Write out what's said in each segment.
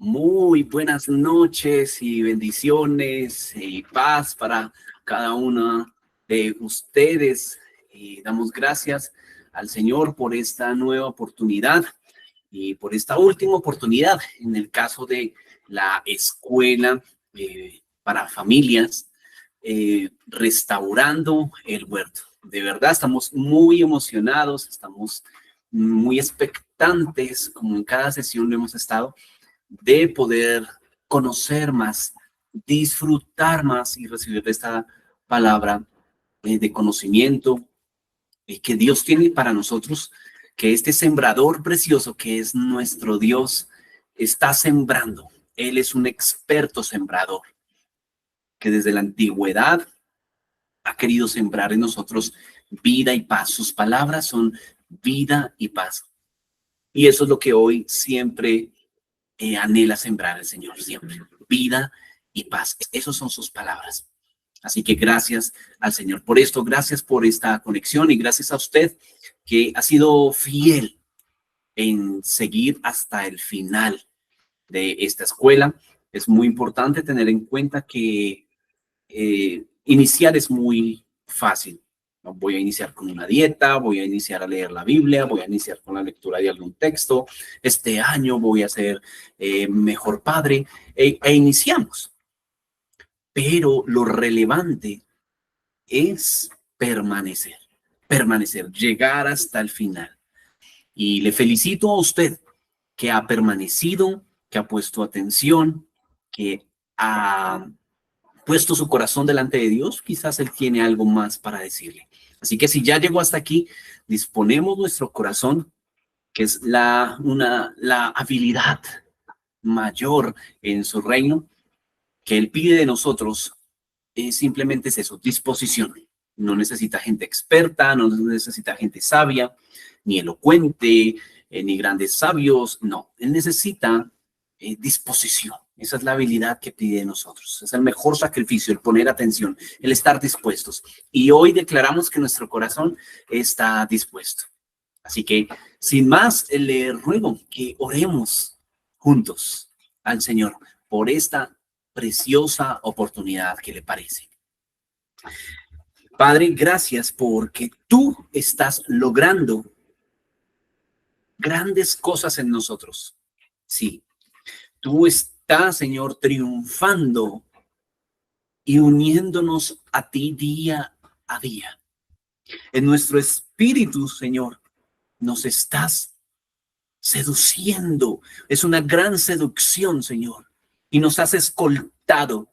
Muy buenas noches y bendiciones y paz para cada uno de ustedes. Y damos gracias al Señor por esta nueva oportunidad y por esta última oportunidad en el caso de la escuela para familias, restaurando el huerto. De verdad, estamos muy emocionados, estamos muy expectantes, como en cada sesión lo hemos estado, de poder conocer más, disfrutar más y recibir esta palabra de conocimiento que Dios tiene para nosotros, que este sembrador precioso que es nuestro Dios está sembrando. Él es un experto sembrador que desde la antigüedad ha querido sembrar en nosotros vida y paz. Sus palabras son vida y paz. Y eso es lo que hoy siempre anhela sembrar el Señor, siempre. Vida y paz. Esas son sus palabras. Así que gracias al Señor por esto, gracias por esta conexión y gracias a usted que ha sido fiel en seguir hasta el final de esta escuela. Es muy importante tener en cuenta que iniciar es muy fácil. Voy a iniciar con una dieta, voy a iniciar a leer la Biblia, voy a iniciar con la lectura de algún texto. Este año voy a ser mejor padre e iniciamos. Pero lo relevante es permanecer, llegar hasta el final. Y le felicito a usted que ha permanecido, que ha puesto atención, que ha puesto su corazón delante de Dios. Quizás Él tiene algo más para decirle. Así que si ya llegó hasta aquí, disponemos nuestro corazón, que es la habilidad mayor en su reino, que Él pide de nosotros. Simplemente es eso, disposición. No necesita gente experta, no necesita gente sabia, ni elocuente, ni grandes sabios. No, Él necesita disposición. Esa es la habilidad que pide de nosotros. Es el mejor sacrificio, el poner atención, el estar dispuestos. Y hoy declaramos que nuestro corazón está dispuesto. Así que, sin más, le ruego que oremos juntos al Señor por esta preciosa oportunidad que le parece. Padre, gracias porque tú estás logrando grandes cosas en nosotros. Sí, tú estás, Señor, triunfando y uniéndonos a ti día a día. En nuestro espíritu, Señor, nos estás seduciendo. Es una gran seducción, Señor, y nos has escoltado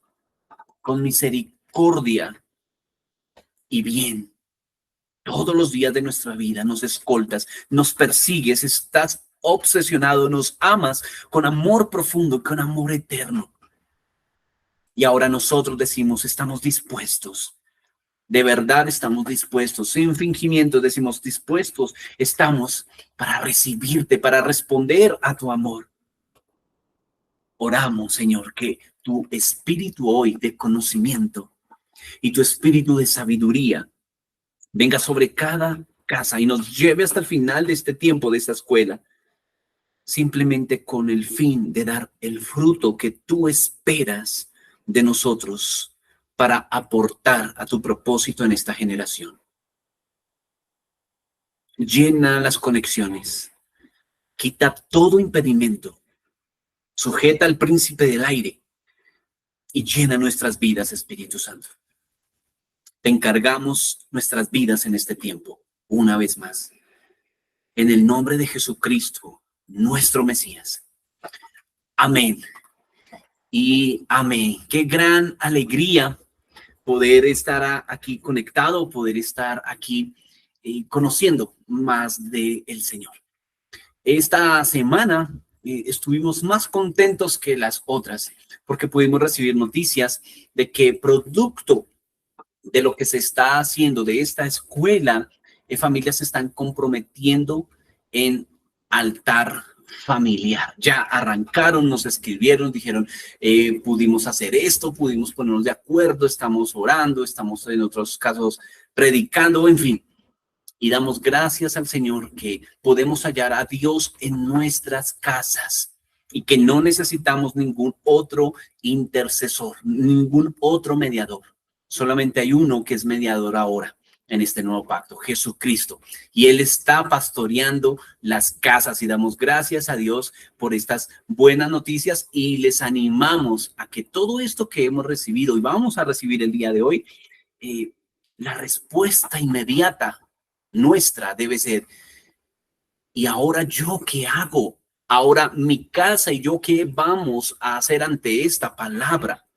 con misericordia y bien. Todos los días de nuestra vida nos escoltas, nos persigues, estás obsesionado, nos amas con amor profundo, con amor eterno. Y ahora nosotros decimos, estamos dispuestos. De verdad estamos dispuestos, sin fingimiento decimos dispuestos, estamos para recibirte, para responder a tu amor. Oramos, Señor, que tu espíritu hoy de conocimiento y tu espíritu de sabiduría venga sobre cada casa y nos lleve hasta el final de este tiempo, de esta escuela, simplemente con el fin de dar el fruto que tú esperas de nosotros para aportar a tu propósito en esta generación. Llena las conexiones, quita todo impedimento, sujeta al príncipe del aire y llena nuestras vidas, Espíritu Santo. Te encargamos nuestras vidas en este tiempo, una vez más. En el nombre de Jesucristo, nuestro Mesías. Amén. Y amén. Qué gran alegría poder estar aquí conectado, poder estar aquí conociendo más del Señor. Esta semana estuvimos más contentos que las otras porque pudimos recibir noticias de que producto de lo que se está haciendo de esta escuela, familias se están comprometiendo en altar familiar. Ya arrancaron, nos escribieron, dijeron, pudimos hacer esto, pudimos ponernos de acuerdo, estamos orando, estamos en otros casos predicando, en fin. Y damos gracias al Señor que podemos hallar a Dios en nuestras casas. y que no necesitamos ningún otro intercesor, ningún otro mediador. Solamente hay uno que es mediador ahora en este nuevo pacto, Jesucristo. Y Él está pastoreando las casas y damos gracias a Dios por estas buenas noticias y les animamos a que todo esto que hemos recibido y vamos a recibir el día de hoy, eh, la respuesta inmediata nuestra debe ser: ¿y ahora yo qué hago? Ahora mi casa y yo qué vamos a hacer ante esta palabra.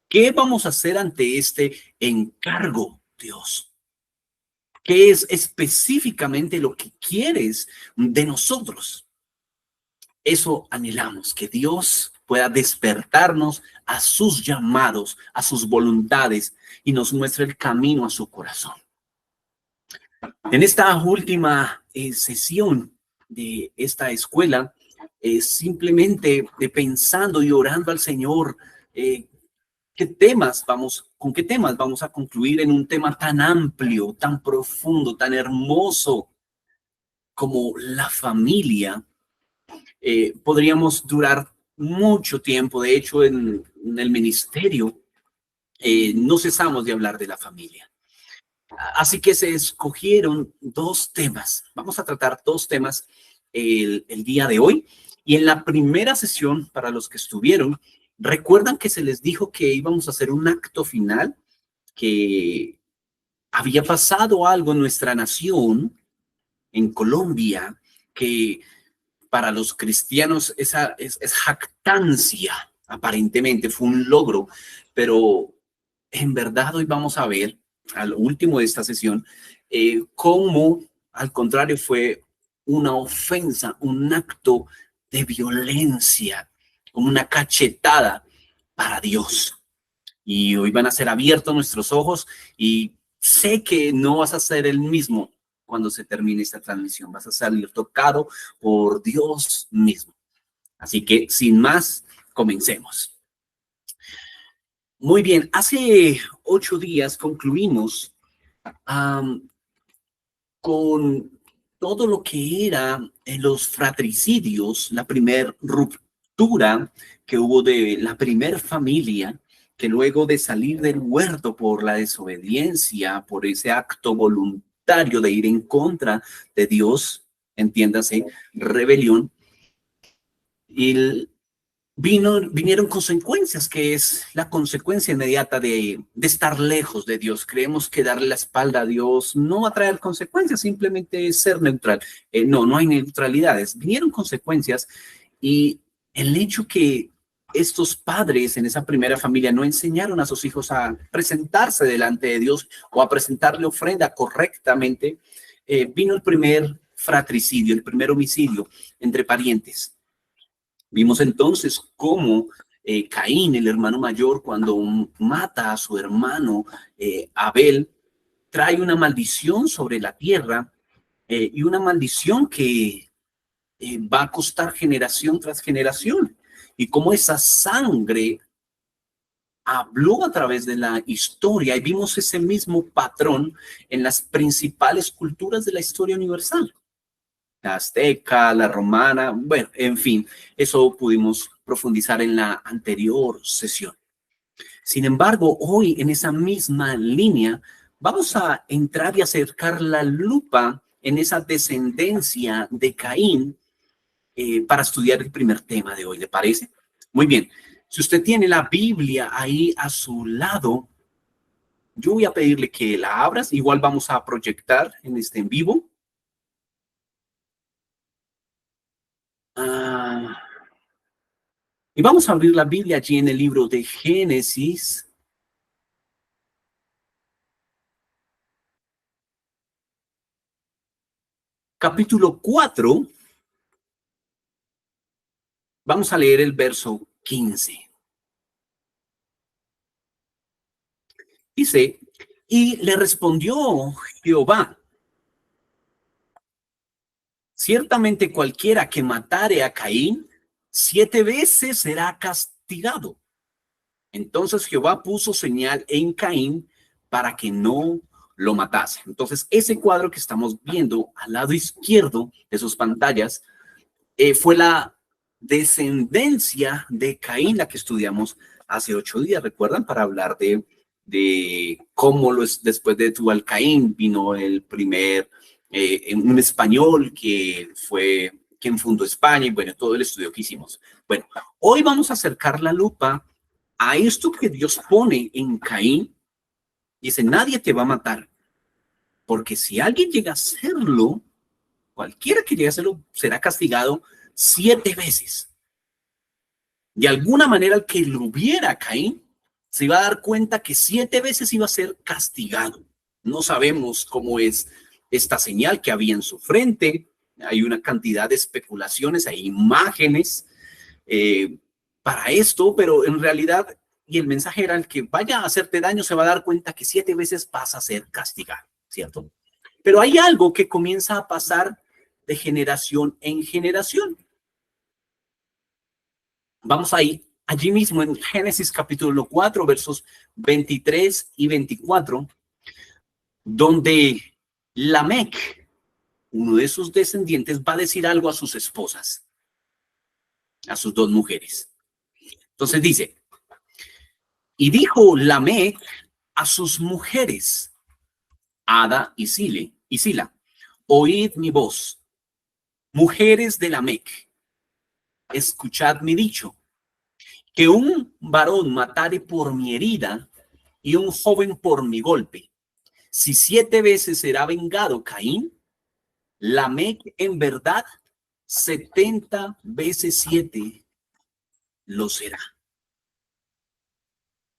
¿Qué vamos a hacer ante este encargo, Dios? ¿Qué es específicamente lo que quieres de nosotros? Eso anhelamos, que Dios pueda despertarnos a sus llamados, a sus voluntades y nos muestre el camino a su corazón. En esta última sesión de esta escuela, simplemente pensando y orando al Señor, ¿con qué temas vamos a concluir en un tema tan amplio, tan profundo, tan hermoso como la familia? Podríamos durar mucho tiempo. De hecho, en el ministerio no cesamos de hablar de la familia. Así que se escogieron dos temas. Vamos a tratar dos temas el día de hoy. Y en la primera sesión, para los que estuvieron, recuerdan que se les dijo que íbamos a hacer un acto final, que había pasado algo en nuestra nación, en Colombia, que para los cristianos esa es jactancia, aparentemente fue un logro, pero en verdad hoy vamos a ver, al último de esta sesión, cómo al contrario fue una ofensa, un acto de violencia, como una cachetada para Dios. Y hoy van a ser abiertos nuestros ojos y sé que no vas a ser el mismo cuando se termine esta transmisión. Vas a salir tocado por Dios mismo. Así que, sin más, comencemos. Muy bien, hace 8 días concluimos con todo lo que era los fratricidios, la primer ruptura que hubo de la primer familia, que luego de salir del huerto por la desobediencia, por ese acto voluntario de ir en contra de Dios, entiéndase, rebelión, y vinieron consecuencias, que es la consecuencia inmediata de estar lejos de Dios. Creemos que darle la espalda a Dios no va a traer consecuencias, simplemente es ser neutral. No hay neutralidades. Vinieron consecuencias y el hecho que estos padres en esa primera familia no enseñaron a sus hijos a presentarse delante de Dios o a presentarle ofrenda correctamente, vino el primer fratricidio, el primer homicidio entre parientes. Vimos entonces cómo Caín, el hermano mayor, cuando mata a su hermano Abel, trae una maldición sobre la tierra y una maldición que va a costar generación tras generación. Y cómo esa sangre habló a través de la historia y vimos ese mismo patrón en las principales culturas de la historia universal. La azteca, la romana, bueno, en fin, eso pudimos profundizar en la anterior sesión. Sin embargo, hoy en esa misma línea vamos a entrar y acercar la lupa en esa descendencia de Caín para estudiar el primer tema de hoy, ¿le parece? Muy bien, si usted tiene la Biblia ahí a su lado, yo voy a pedirle que la abras, igual vamos a proyectar en vivo. Y vamos a abrir la Biblia allí en el libro de Génesis, capítulo 4. Vamos a leer el verso 15. Dice, y le respondió Jehová: ciertamente cualquiera que matare a Caín, 7 veces será castigado. Entonces Jehová puso señal en Caín para que no lo matase. Entonces ese cuadro que estamos viendo al lado izquierdo de sus pantallas fue la descendencia de Caín, la que estudiamos hace 8 días, ¿recuerdan? Para hablar de cómo después de Tubal Caín vino el primer, un español que fue quien fundó España, y bueno, todo el estudio que hicimos. Bueno, hoy vamos a acercar la lupa a esto que Dios pone en Caín. Dice, nadie te va a matar, porque si alguien llega a hacerlo, cualquiera que llegue a hacerlo será castigado 7 veces. De alguna manera, el que lo viera a Caín se iba a dar cuenta que 7 veces iba a ser castigado. No sabemos cómo es esta señal que había en su frente. Hay una cantidad de especulaciones, hay imágenes para esto, pero en realidad, y el mensaje era el que vaya a hacerte daño se va a dar cuenta que 7 veces vas a ser castigado, ¿cierto? Pero hay algo que comienza a pasar de generación en generación. Vamos ahí, allí mismo en Génesis capítulo 4, versos 23 y 24, donde Lamec, uno de sus descendientes, va a decir algo a sus esposas, a sus 2 mujeres. Entonces dice, y dijo Lamec a sus mujeres, Ada y Sila, oíd mi voz, mujeres de Lamec, escuchad mi dicho, que un varón matare por mi herida y un joven por mi golpe. Si 7 veces será vengado Caín, Lamec en verdad 70 veces 7 lo será.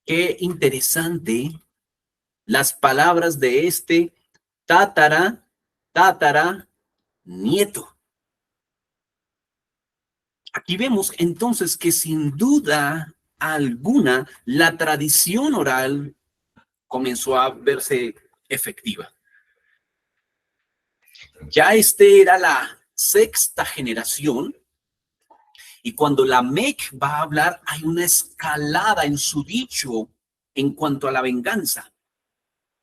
Qué interesante las palabras de este tatara nieto. Aquí vemos entonces que sin duda alguna la tradición oral comenzó a verse efectiva. Ya era la 6ª generación, y cuando Lamec va a hablar hay una escalada en su dicho en cuanto a la venganza.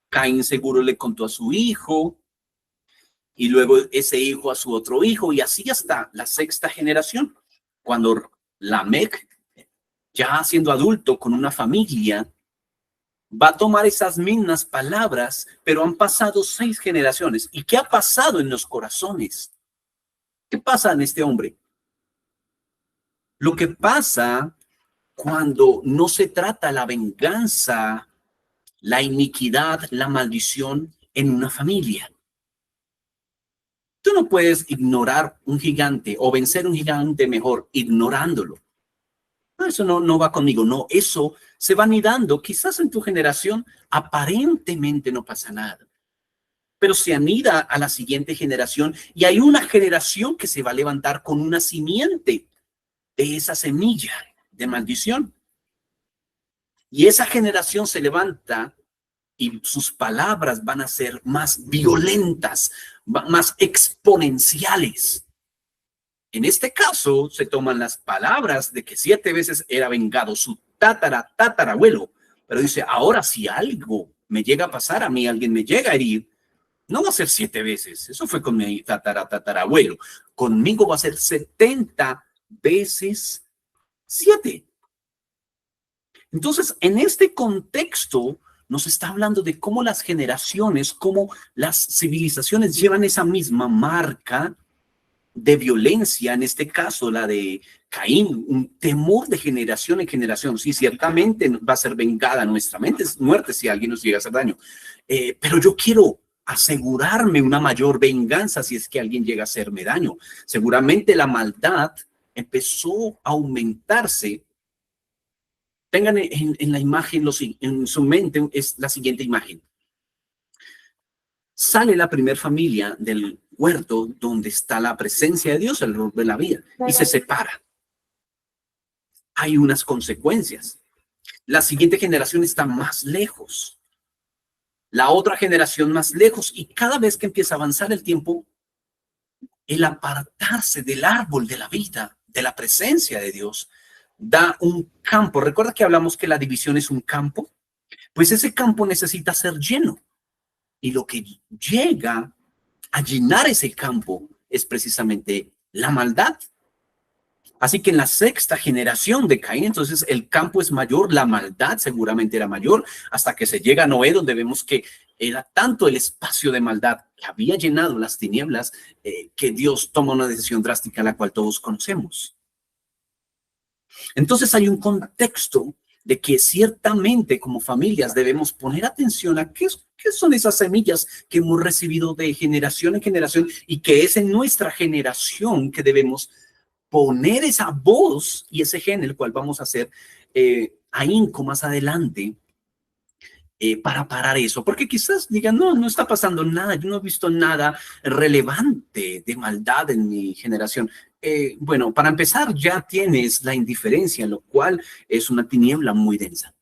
Caín seguro le contó a su hijo, y luego ese hijo a su otro hijo, y así hasta la 6ª generación. Cuando Lamec, ya siendo adulto con una familia, va a tomar esas mismas palabras, pero han pasado 6 generaciones. ¿Y qué ha pasado en los corazones? ¿Qué pasa en este hombre? Lo que pasa cuando no se trata la venganza, la iniquidad, la maldición en una familia. Tú no puedes ignorar un gigante o vencer un gigante mejor ignorándolo. No, eso no va conmigo. No, eso se va anidando. Quizás en tu generación aparentemente no pasa nada, pero se anida a la siguiente generación, y hay una generación que se va a levantar con una simiente de esa semilla de maldición. Y esa generación se levanta y sus palabras van a ser más violentas, más exponenciales. En este caso, se toman las palabras de que 7 veces era vengado su tatarabuelo, pero dice, ahora si algo me llega a pasar a mí, alguien me llega a herir, no va a ser 7 veces, eso fue con mi tatarabuelo, conmigo va a ser 70 veces 7. Entonces, en este contexto, nos está hablando de cómo las generaciones, cómo las civilizaciones llevan esa misma marca de violencia, en este caso la de Caín, un temor de generación en generación. Sí, ciertamente va a ser vengada nuestra muerte si alguien nos llega a hacer daño, pero yo quiero asegurarme una mayor venganza si es que alguien llega a hacerme daño. Seguramente la maldad empezó a aumentarse. Tengan en la imagen, en su mente, es la siguiente imagen. Sale la primera familia del huerto donde está la presencia de Dios, el árbol de la vida, y se separa. Hay unas consecuencias. La siguiente generación está más lejos. La otra generación más lejos, y cada vez que empieza a avanzar el tiempo, el apartarse del árbol de la vida, de la presencia de Dios, da un campo. ¿Recuerda que hablamos que la división es un campo? Pues ese campo necesita ser lleno. Y lo que llega a llenar ese campo es precisamente la maldad. Así que en la sexta generación de Caín, entonces el campo es mayor, la maldad seguramente era mayor, hasta que se llega a Noé, donde vemos que era tanto el espacio de maldad que había llenado las tinieblas, que Dios toma una decisión drástica, la cual todos conocemos. Entonces hay un contexto de que ciertamente como familias debemos poner atención a qué son esas semillas que hemos recibido de generación en generación, y que es en nuestra generación que debemos poner esa voz y ese gen, el cual vamos a hacer ahínco más adelante, para parar eso. Porque quizás digan, no está pasando nada, yo no he visto nada relevante de maldad en mi generación. Bueno, para empezar, ya tienes la indiferencia, lo cual es una tiniebla muy densa.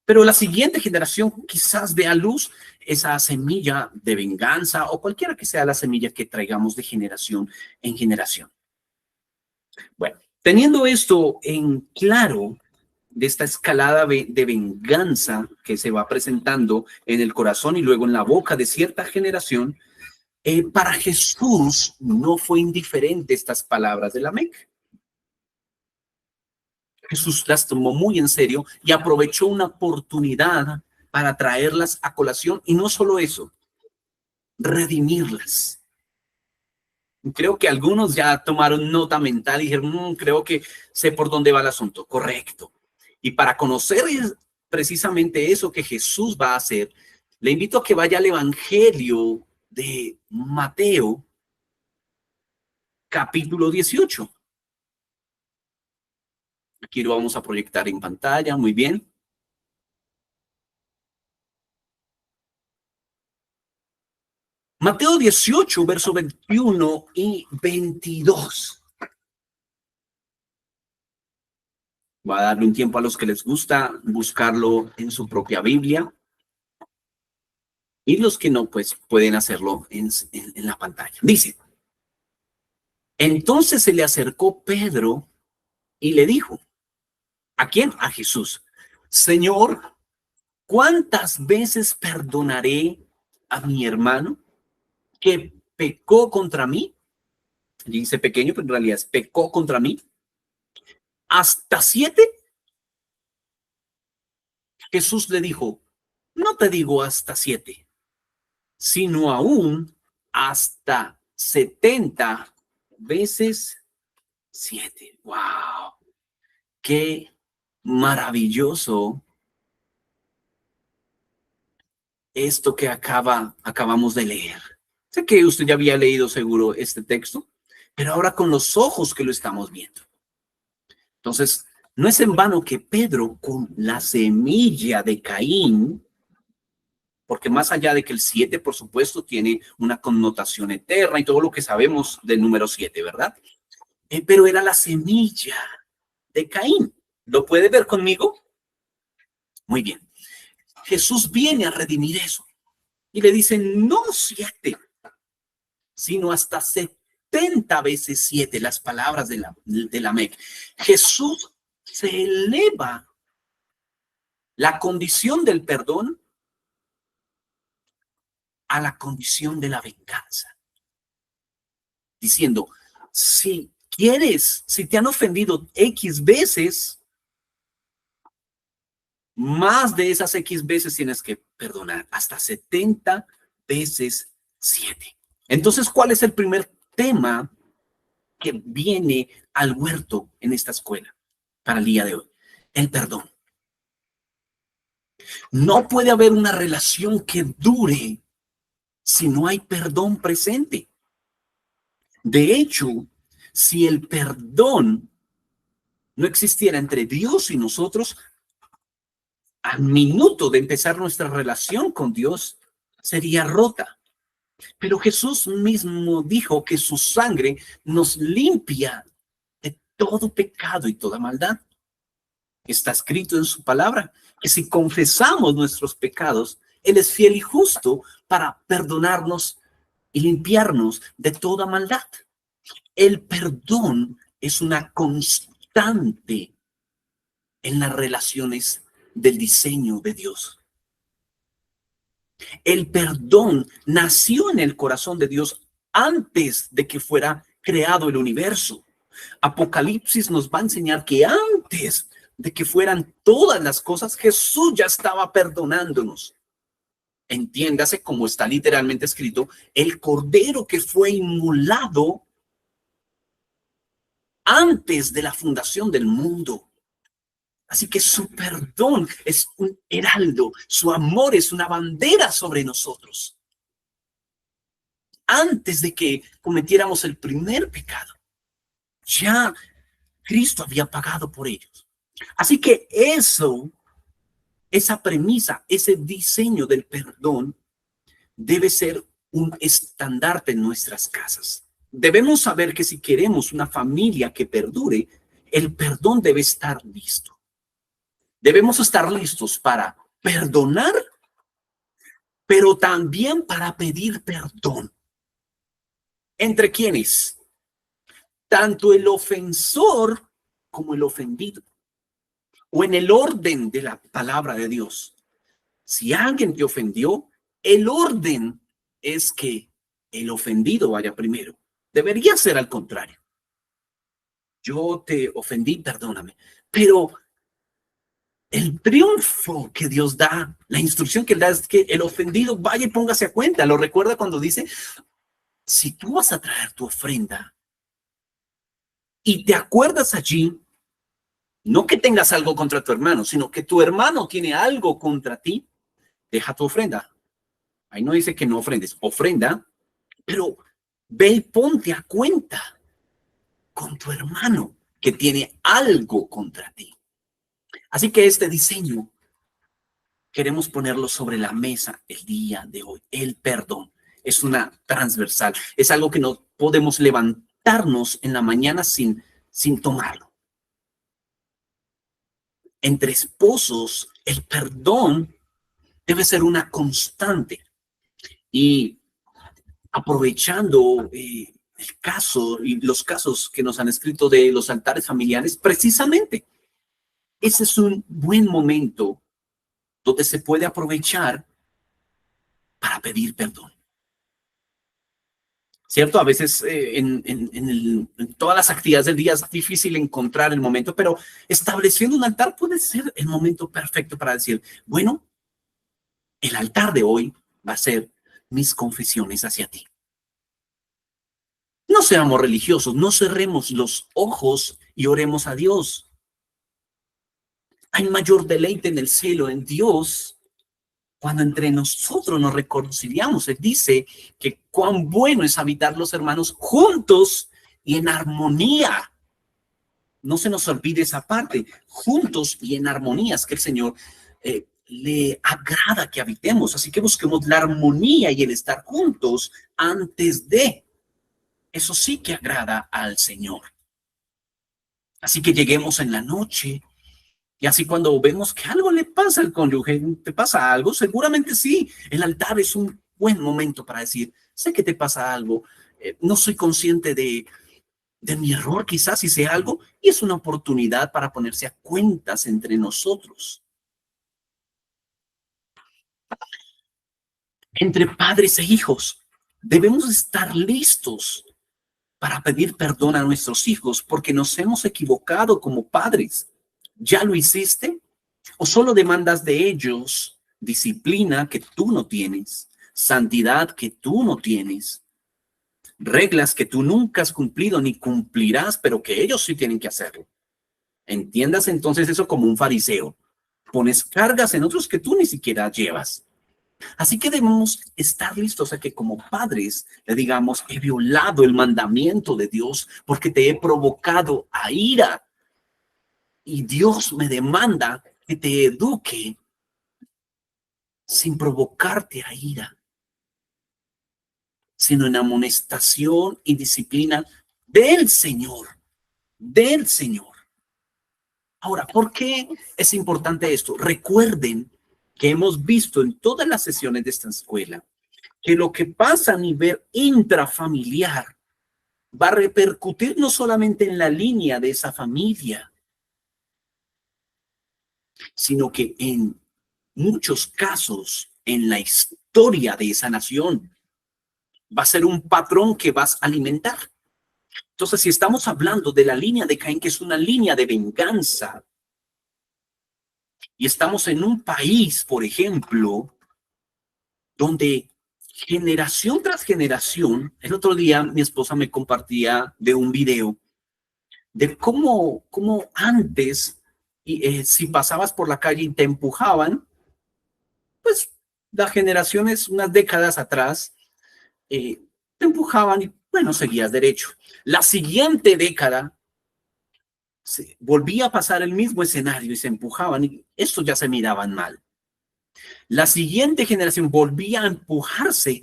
Pero la siguiente generación quizás dé a luz esa semilla de venganza, o cualquiera que sea la semilla que traigamos de generación en generación. Bueno, teniendo esto en claro, de esta escalada de venganza que se va presentando en el corazón y luego en la boca de cierta generación, para Jesús no fue indiferente estas palabras de Lamec. Jesús las tomó muy en serio y aprovechó una oportunidad para traerlas a colación, y no solo eso, redimirlas. Creo que algunos ya tomaron nota mental y dijeron, creo que sé por dónde va el asunto. Correcto. Y para conocer precisamente eso que Jesús va a hacer, le invito a que vaya al Evangelio de Mateo, capítulo 18. Aquí lo vamos a proyectar en pantalla, muy bien. Mateo 18, verso 21 y 22. Voy a darle un tiempo a los que les gusta buscarlo en su propia Biblia. Y los que no, pues pueden hacerlo en la pantalla. Dice, entonces se le acercó Pedro y le dijo, ¿a quién? A Jesús. Señor, ¿cuántas veces perdonaré a mi hermano que pecó contra mí? Allí dice pequeño, pero en realidad es pecó contra mí. ¿Hasta 7? Jesús le dijo, no te digo hasta 7, sino aún hasta 70 veces 7. ¡Wow! ¡Qué maravilloso esto que acabamos de leer! Sé que usted ya había leído seguro este texto, pero ahora con los ojos que lo estamos viendo. Entonces, no es en vano que Pedro, con la semilla de Caín, porque más allá de que el 7, por supuesto, tiene una connotación eterna y todo lo que sabemos del número 7, ¿verdad? Pero era la semilla de Caín. ¿Lo puede ver conmigo? Muy bien. Jesús viene a redimir eso. Y le dicen, no 7, sino hasta 70 veces 7, las palabras de Lamec. Jesús se eleva la condición del perdón a la condición de la venganza. Diciendo, si quieres, si te han ofendido X veces, más de esas X veces tienes que perdonar, hasta 70 veces 7. Entonces, ¿cuál es el primer tema que viene al huerto en esta escuela para el día de hoy? El perdón. No puede haber una relación que dure si no hay perdón presente. De hecho, si el perdón no existiera entre Dios y nosotros, al minuto de empezar nuestra relación con Dios, sería rota. Pero Jesús mismo dijo que su sangre nos limpia de todo pecado y toda maldad. Está escrito en su palabra que si confesamos nuestros pecados, Él es fiel y justo para perdonarnos y limpiarnos de toda maldad. El perdón es una constante en las relaciones del diseño de Dios. El perdón nació en el corazón de Dios antes de que fuera creado el universo. Apocalipsis nos va a enseñar que antes de que fueran todas las cosas, Jesús ya estaba perdonándonos. Entiéndase, como está literalmente escrito, el cordero que fue inmolado antes de la fundación del mundo. Así que su perdón es un heraldo, su amor es una bandera sobre nosotros. Antes de que cometiéramos el primer pecado, ya Cristo había pagado por ellos. Así que esa premisa, ese diseño del perdón debe ser un estandarte en nuestras casas. Debemos saber que si queremos una familia que perdure, el perdón debe estar listo. Debemos estar listos para perdonar, pero también para pedir perdón. ¿Entre quiénes? Tanto el ofensor como el ofendido. O en el orden de la palabra de Dios. Si alguien te ofendió, el orden es que el ofendido vaya primero. Debería ser al contrario. Yo te ofendí, perdóname. Pero el triunfo que Dios da, la instrucción que Él da es que el ofendido vaya y póngase a cuenta. Lo recuerda cuando dice, si tú vas a traer tu ofrenda y te acuerdas allí, no que tengas algo contra tu hermano, sino que tu hermano tiene algo contra ti, deja tu ofrenda. Ahí no dice que no ofrendes, ofrenda, pero ve y ponte a cuenta con tu hermano que tiene algo contra ti. Así que este diseño queremos ponerlo sobre la mesa el día de hoy. El perdón es una transversal, es algo que no podemos levantarnos en la mañana sin tomarlo. Entre esposos, el perdón debe ser una constante. Y aprovechando el caso y los casos que nos han escrito de los altares familiares, precisamente, ese es un buen momento donde se puede aprovechar para pedir perdón. ¿Cierto? A veces en todas las actividades del día es difícil encontrar el momento, pero estableciendo un altar puede ser el momento perfecto para decir, bueno, el altar de hoy va a ser mis confesiones hacia ti. No seamos religiosos, no cerremos los ojos y oremos a Dios. Hay mayor deleite en el cielo, en Dios, cuando entre nosotros nos reconciliamos. Él dice que cuán bueno es habitar los hermanos juntos y en armonía. No se nos olvide esa parte, juntos y en armonía, es que el Señor le agrada que habitemos. Así que busquemos la armonía y el estar juntos antes de. Eso sí que agrada al Señor. Así que lleguemos en la noche y así cuando vemos que algo le pasa al cónyuge, ¿te pasa algo? Seguramente sí. El altar es un buen momento para decir, sé que te pasa algo, no soy consciente de mi error quizás si sé algo, y es una oportunidad para ponerse a cuentas entre nosotros. Entre padres e hijos, debemos estar listos para pedir perdón a nuestros hijos porque nos hemos equivocado como padres. ¿Ya lo hiciste? ¿O solo demandas de ellos disciplina que tú no tienes, santidad que tú no tienes, reglas que tú nunca has cumplido ni cumplirás, pero que ellos sí tienen que hacerlo? Entiendas entonces eso como un fariseo. Pones cargas en otros que tú ni siquiera llevas. Así que debemos estar listos a que como padres le digamos, he violado el mandamiento de Dios porque te he provocado a ira. Y Dios me demanda que te eduque sin provocarte a ira, sino en amonestación y disciplina del Señor, del Señor. Ahora, ¿por qué es importante esto? Recuerden que hemos visto en todas las sesiones de esta escuela que lo que pasa a nivel intrafamiliar va a repercutir no solamente en la línea de esa familia, sino que en muchos casos en la historia de esa nación va a ser un patrón que vas a alimentar. Entonces, si estamos hablando de la línea de Caín, que es una línea de venganza, y estamos en un país, por ejemplo, donde generación tras generación, el otro día mi esposa me compartía de un video de cómo antes, si pasabas por la calle y te empujaban, pues las generaciones, unas décadas atrás, te empujaban y bueno, seguías derecho. La siguiente década volvía a pasar el mismo escenario y se empujaban y esto ya se miraban mal. La siguiente generación volvía a empujarse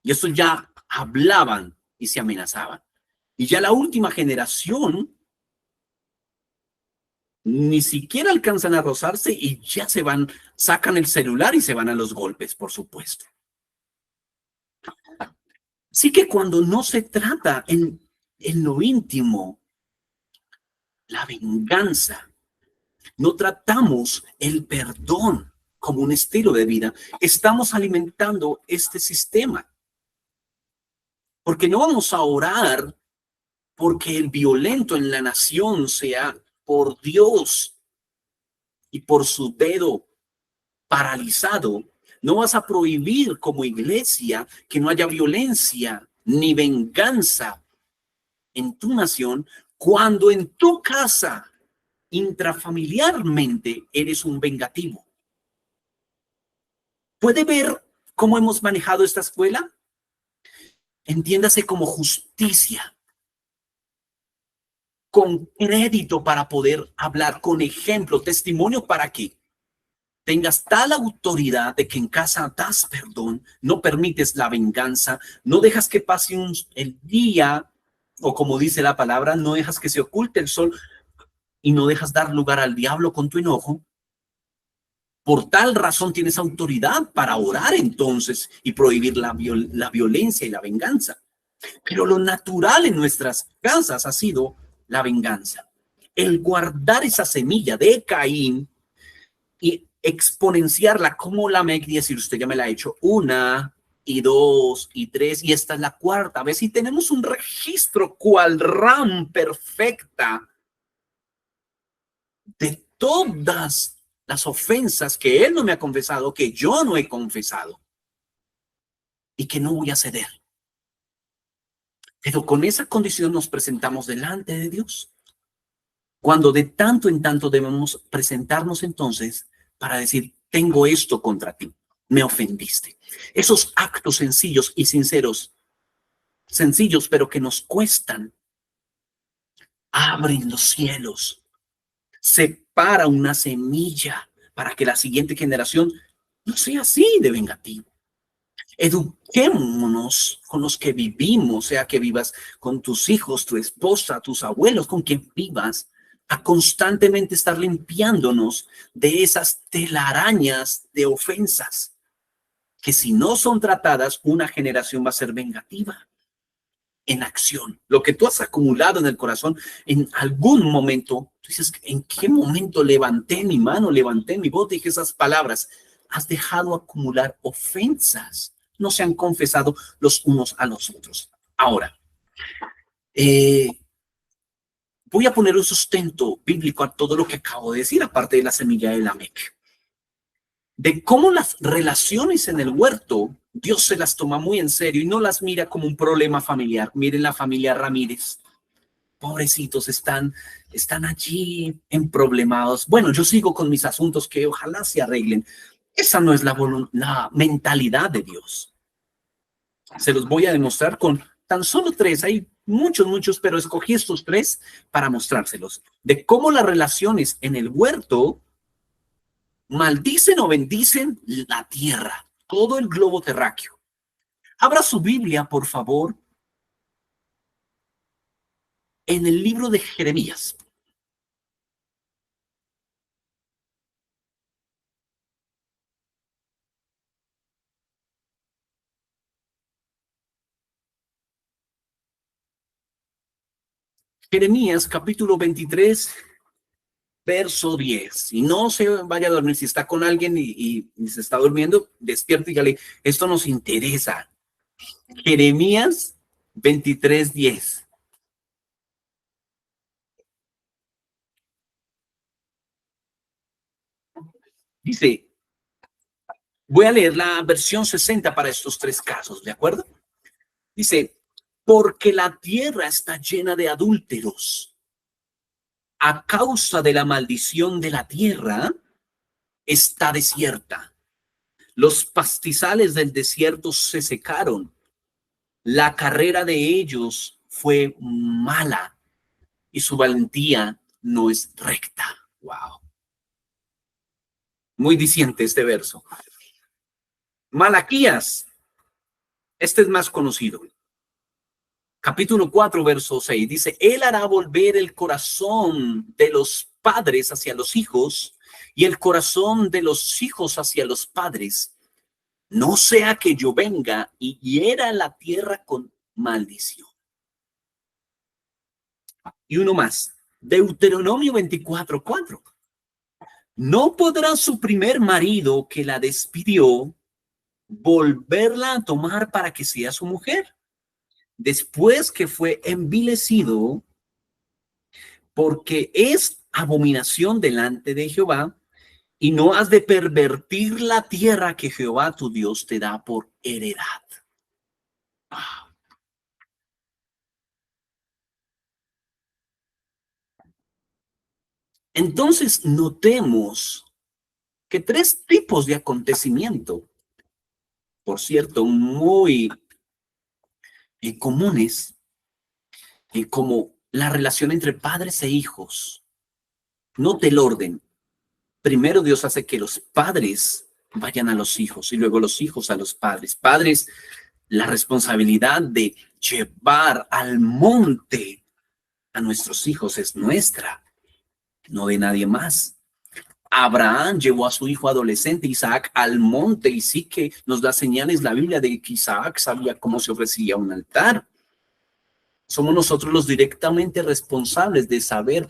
y esto ya hablaban y se amenazaban. Y ya la última generación ni siquiera alcanzan a rozarse y ya se van, sacan el celular y se van a los golpes, por supuesto. Así que cuando no se trata en lo íntimo, la venganza, no tratamos el perdón como un estilo de vida, estamos alimentando este sistema. Porque no vamos a orar porque el violento en la nación sea por Dios y por su dedo paralizado. No vas a prohibir como iglesia que no haya violencia ni venganza en tu nación cuando en tu casa intrafamiliarmente eres un vengativo. ¿Puede ver cómo hemos manejado esta escuela? Entiéndase como justicia, con crédito para poder hablar, con ejemplo, testimonio para que tengas tal autoridad de que en casa das perdón, no permites la venganza, no dejas que pase el día, o como dice la palabra, no dejas que se oculte el sol y no dejas dar lugar al diablo con tu enojo. Por tal razón tienes autoridad para orar entonces y prohibir la violencia y la venganza. Pero lo natural en nuestras casas ha sido la venganza. El guardar esa semilla de Caín y exponenciarla como la MEC, decir, usted ya me la ha hecho 1 y 2 y 3 y esta es la 4ª vez y tenemos un registro cual RAM perfecta de todas las ofensas que él no me ha confesado, que yo no he confesado y que no voy a ceder. Pero con esa condición nos presentamos delante de Dios. Cuando de tanto en tanto debemos presentarnos entonces para decir, tengo esto contra ti, me ofendiste. Esos actos sencillos y sinceros, sencillos pero que nos cuestan, abren los cielos, separa una semilla para que la siguiente generación no sea así de vengativo. Eduquémonos con los que vivimos, sea que vivas con tus hijos, tu esposa, tus abuelos, con quien vivas, a constantemente estar limpiándonos de esas telarañas de ofensas, que si no son tratadas, una generación va a ser vengativa en acción. Lo que tú has acumulado en el corazón, en algún momento, tú dices, ¿en qué momento levanté mi mano, levanté mi voz, dije esas palabras? Has dejado acumular ofensas. No se han confesado los unos a los otros. Ahora, voy a poner un sustento bíblico a todo lo que acabo de decir, aparte de la semilla de la MEC. De cómo las relaciones en el huerto, Dios se las toma muy en serio y no las mira como un problema familiar. Miren la familia Ramírez. Pobrecitos, están allí emproblemados. Bueno, yo sigo con mis asuntos que ojalá se arreglen. Esa no es la mentalidad de Dios. Se los voy a demostrar con tan solo 3. Hay muchos, pero escogí estos 3 para mostrárselos. De cómo las relaciones en el huerto maldicen o bendicen la tierra, todo el globo terráqueo. Abra su Biblia, por favor, en el libro de Jeremías. Jeremías, capítulo 23, verso 10. Y no se vaya a dormir. Si está con alguien y se está durmiendo, despierte y dígale, esto nos interesa. Jeremías 23, 10. Dice, voy a leer la versión 60 para estos tres casos, ¿de acuerdo? Dice, porque la tierra está llena de adúlteros. A causa de la maldición de la tierra, está desierta. Los pastizales del desierto se secaron. La carrera de ellos fue mala y su valentía no es recta. Wow. Muy diciente este verso. Malaquías, este es más conocido. Capítulo 4, verso 6, dice, Él hará volver el corazón de los padres hacia los hijos y el corazón de los hijos hacia los padres. No sea que yo venga y hiera la tierra con maldición. Y uno más, Deuteronomio 24, 4. No podrá su primer marido que la despidió volverla a tomar para que sea su mujer, después que fue envilecido, porque es abominación delante de Jehová, y no has de pervertir la tierra que Jehová tu Dios te da por heredad. Entonces notemos que tres tipos de acontecimiento, por cierto, muy comunes, como la relación entre padres e hijos. Note el orden. Primero Dios hace que los padres vayan a los hijos y luego los hijos a los padres. Padres, la responsabilidad de llevar al monte a nuestros hijos es nuestra, no de nadie más. Abraham llevó a su hijo adolescente Isaac al monte y sí que nos da señales la Biblia de que Isaac sabía cómo se ofrecía un altar. Somos nosotros los directamente responsables de saber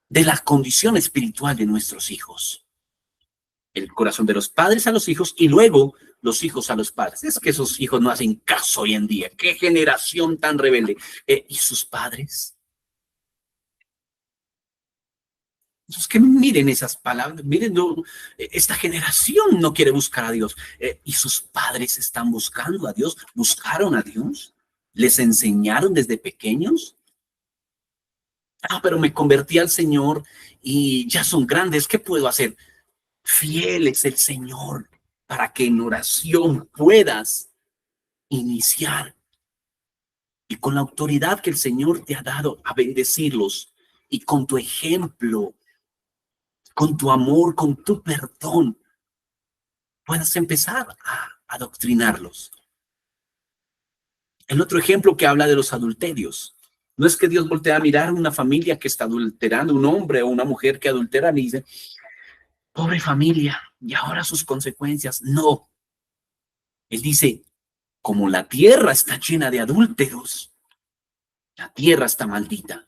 de la condición espiritual de nuestros hijos. El corazón de los padres a los hijos y luego los hijos a los padres. Es que esos hijos no hacen caso hoy en día. ¡Qué generación tan rebelde! ¿Y sus padres? Es que miren esas palabras, miren, esta generación no quiere buscar a Dios. ¿Y sus padres están buscando a Dios? ¿Buscaron a Dios? ¿Les enseñaron desde pequeños? Pero me convertí al Señor y ya son grandes, ¿qué puedo hacer? Fiel es el Señor para que en oración puedas iniciar y con la autoridad que el Señor te ha dado a bendecirlos y con tu ejemplo, con tu amor, con tu perdón, puedas empezar a adoctrinarlos. El otro ejemplo que habla de los adulterios. No es que Dios voltea a mirar a una familia que está adulterando, un hombre o una mujer que adultera y dice, pobre familia, y ahora sus consecuencias. No. Él dice, como la tierra está llena de adúlteros, la tierra está maldita.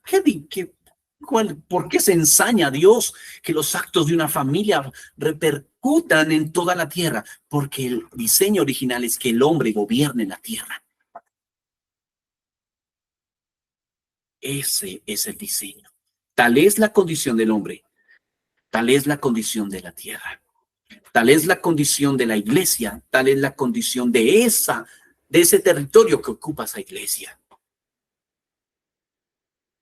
¿Por qué se ensaña a Dios que los actos de una familia repercutan en toda la tierra? Porque el diseño original es que el hombre gobierne la tierra. Ese es el diseño. Tal es la condición del hombre, tal es la condición de la tierra, tal es la condición de la iglesia, tal es la condición de ese territorio que ocupa esa iglesia.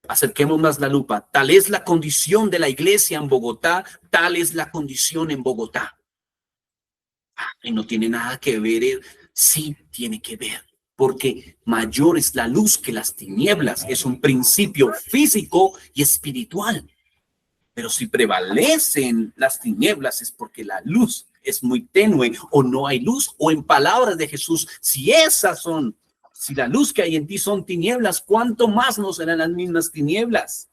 Acerquemos más la lupa. Tal es la condición de la iglesia en Bogotá, tal es la condición en Bogotá. Y no tiene nada que ver, sí tiene que ver, porque mayor es la luz que las tinieblas. Es un principio físico y espiritual. Pero si prevalecen las tinieblas es porque la luz es muy tenue o no hay luz, o en palabras de Jesús, si la luz que hay en ti son tinieblas, ¿cuánto más no serán las mismas tinieblas?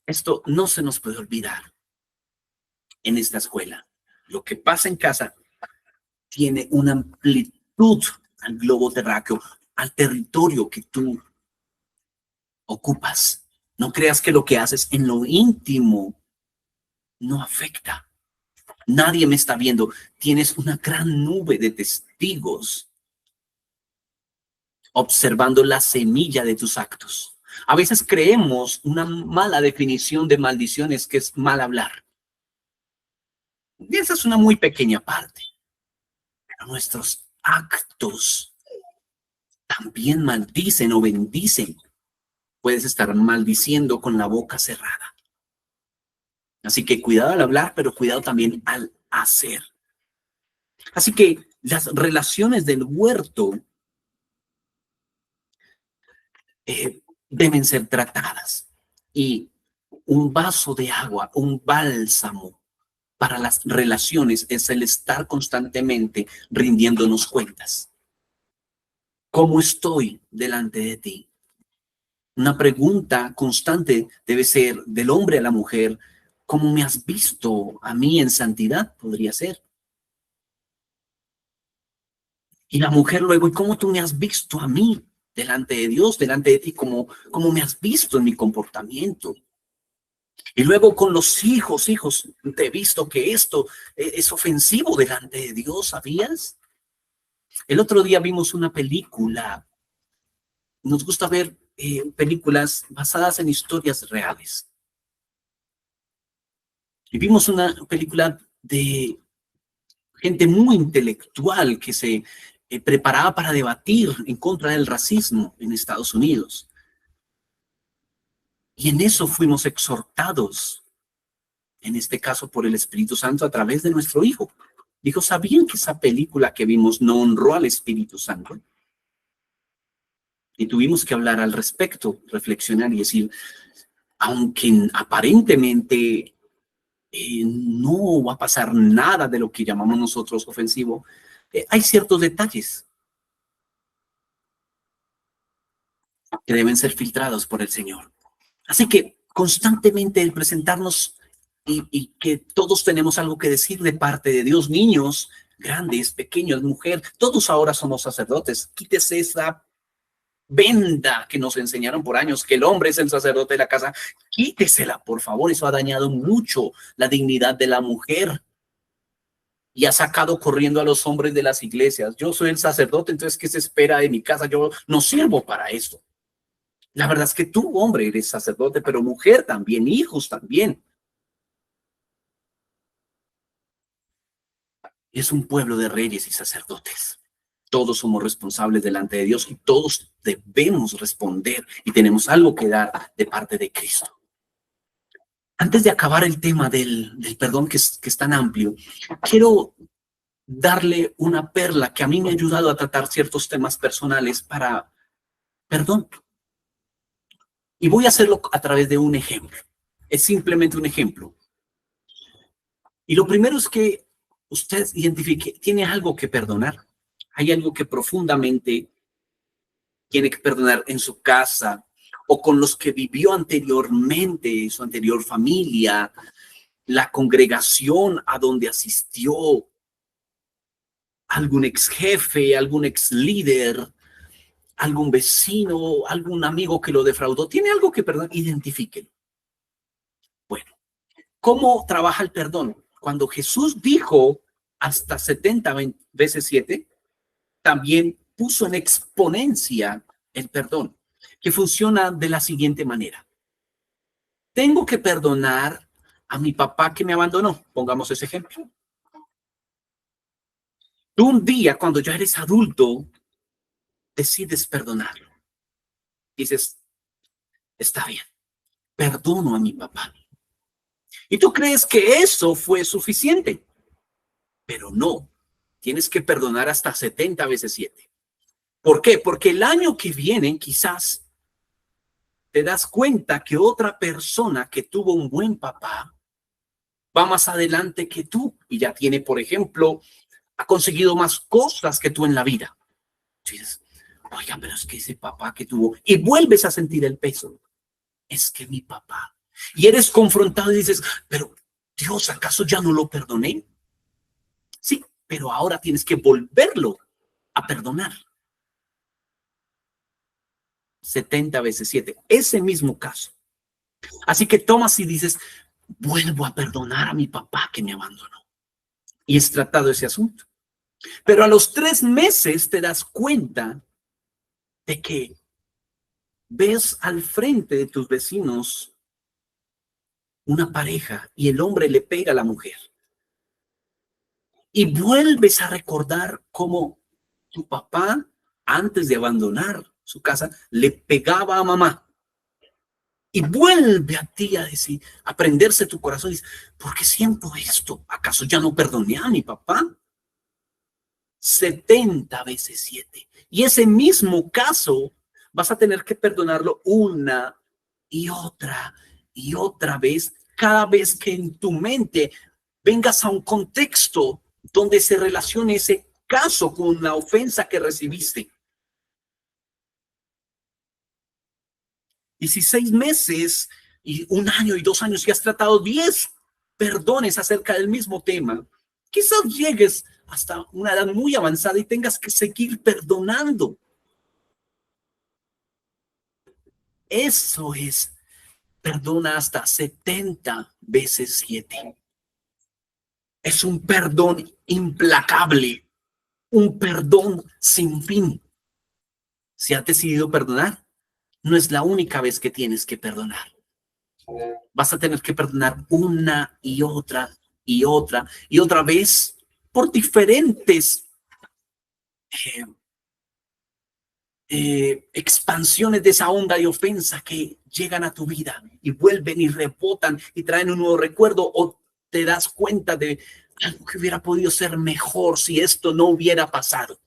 Esto no se nos puede olvidar en esta escuela. Lo que pasa en casa tiene una amplitud al globo terráqueo, al territorio que tú ocupas. No creas que lo que haces en lo íntimo no afecta. Nadie me está viendo. Tienes una gran nube de testigos observando la semilla de tus actos. A veces creemos una mala definición de maldiciones, que es mal hablar. Y esa es una muy pequeña parte. Pero nuestros actos también maldicen o bendicen. Puedes estar maldiciendo con la boca cerrada. Así que cuidado al hablar, pero cuidado también al hacer. Así que las relaciones del huerto deben ser tratadas. Y un vaso de agua, un bálsamo para las relaciones es el estar constantemente rindiéndonos cuentas. ¿Cómo estoy delante de ti? Una pregunta constante debe ser del hombre a la mujer: ¿cómo me has visto a mí en santidad? Podría ser. Y la mujer luego: ¿y cómo tú me has visto a mí delante de Dios, delante de ti? ¿Cómo me has visto en mi comportamiento? Y luego con los hijos: hijos, te he visto que esto es ofensivo delante de Dios, ¿sabías? El otro día vimos una película. Nos gusta ver películas basadas en historias reales. Y vimos una película de gente muy intelectual que se preparaba para debatir en contra del racismo en Estados Unidos. Y en eso fuimos exhortados, en este caso por el Espíritu Santo, a través de nuestro hijo. Dijo: ¿sabían que esa película que vimos no honró al Espíritu Santo? Y tuvimos que hablar al respecto, reflexionar y decir: aunque aparentemente no va a pasar nada de lo que llamamos nosotros ofensivo, hay ciertos detalles que deben ser filtrados por el Señor. Así que constantemente el presentarnos y que todos tenemos algo que decir de parte de Dios, niños, grandes, pequeños, mujer, todos ahora somos sacerdotes. Quítese esa venda que nos enseñaron por años, que el hombre es el sacerdote de la casa. Quítesela, por favor. Eso ha dañado mucho la dignidad de la mujer y ha sacado corriendo a los hombres de las iglesias. Yo soy el sacerdote, entonces ¿qué se espera de mi casa? Yo no sirvo para esto. La verdad es que tú, hombre, eres sacerdote, pero mujer también, hijos también. Es un pueblo de reyes y sacerdotes. Todos somos responsables delante de Dios y todos debemos responder y tenemos algo que dar de parte de Cristo. Antes de acabar el tema del perdón, que es tan amplio, quiero darle una perla que a mí me ha ayudado a tratar ciertos temas personales para perdón. Y voy a hacerlo a través de un ejemplo. Es simplemente un ejemplo. Y lo primero es que usted identifique: ¿tiene algo que perdonar? ¿Hay algo que profundamente tiene que perdonar en su casa o con los que vivió anteriormente, su anterior familia, la congregación a donde asistió, algún ex jefe, algún ex líder, algún vecino, algún amigo que lo defraudó? ¿Tiene algo que perdonar? Identifíquelo. Bueno, ¿cómo trabaja el perdón? Cuando Jesús dijo hasta 70 veces 7, también puso en exponencia el perdón, que funciona de la siguiente manera. Tengo que perdonar a mi papá que me abandonó. Pongamos ese ejemplo. Tú un día, cuando ya eres adulto, decides perdonarlo. Dices: está bien, perdono a mi papá. Y tú crees que eso fue suficiente, pero no. Tienes que perdonar hasta 70 veces 7. ¿Por qué? Porque el año que viene quizás te das cuenta que otra persona que tuvo un buen papá va más adelante que tú y ya tiene, por ejemplo, ha conseguido más cosas que tú en la vida. Dices: oiga, pero es que ese papá que tuvo, y vuelves a sentir el peso. Es que mi papá. Y eres confrontado y dices: pero Dios, ¿acaso ya no lo perdoné? Sí, pero ahora tienes que volverlo a perdonar. 70 veces 7, ese mismo caso. Así que tomas y dices: vuelvo a perdonar a mi papá que me abandonó. Y es tratado ese asunto. Pero a los 3 meses te das cuenta de que ves al frente de tus vecinos una pareja y el hombre le pega a la mujer. Y vuelves a recordar cómo tu papá, antes de abandonar su casa, le pegaba a mamá. Y vuelve a ti a decir, a prenderse tu corazón y dice, ¿por qué siento esto? ¿Acaso ya no perdoné a mi papá? 70 veces 7. Y ese mismo caso vas a tener que perdonarlo una y otra vez, cada vez que en tu mente vengas a un contexto donde se relacione ese caso con la ofensa que recibiste. 16 meses y un año y 2 años y has tratado 10 perdones acerca del mismo tema, quizás llegues hasta una edad muy avanzada y tengas que seguir perdonando. Eso es, perdona hasta 70 veces 7. Es un perdón implacable, un perdón sin fin. Si has decidido perdonar, no es la única vez que tienes que perdonar. Vas a tener que perdonar una y otra y otra y otra vez por diferentes eh, expansiones de esa onda de ofensa que llegan a tu vida y vuelven y rebotan y traen un nuevo recuerdo, o te das cuenta de algo que hubiera podido ser mejor si esto no hubiera pasado.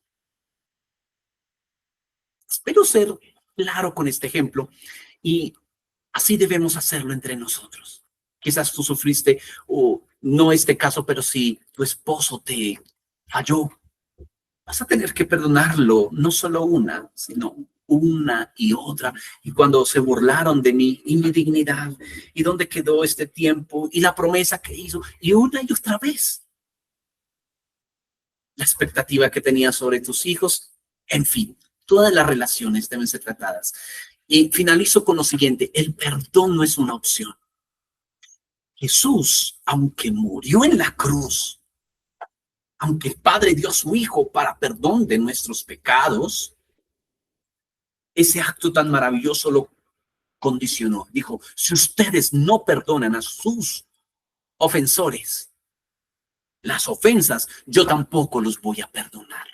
Espero ser claro con este ejemplo y así debemos hacerlo entre nosotros. Quizás tú sufriste, o no este caso, pero si tu esposo te falló, vas a tener que perdonarlo, no solo una, sino una y otra. Y cuando se burlaron de mí y mi dignidad, y dónde quedó este tiempo y la promesa que hizo, y una y otra vez, la expectativa que tenías sobre tus hijos, en fin, todas las relaciones deben ser tratadas. Y finalizo con lo siguiente: el perdón no es una opción. Jesús, aunque murió en la cruz, aunque el Padre dio a su Hijo para perdón de nuestros pecados, ese acto tan maravilloso lo condicionó. Dijo, si ustedes no perdonan a sus ofensores las ofensas, yo tampoco los voy a perdonar.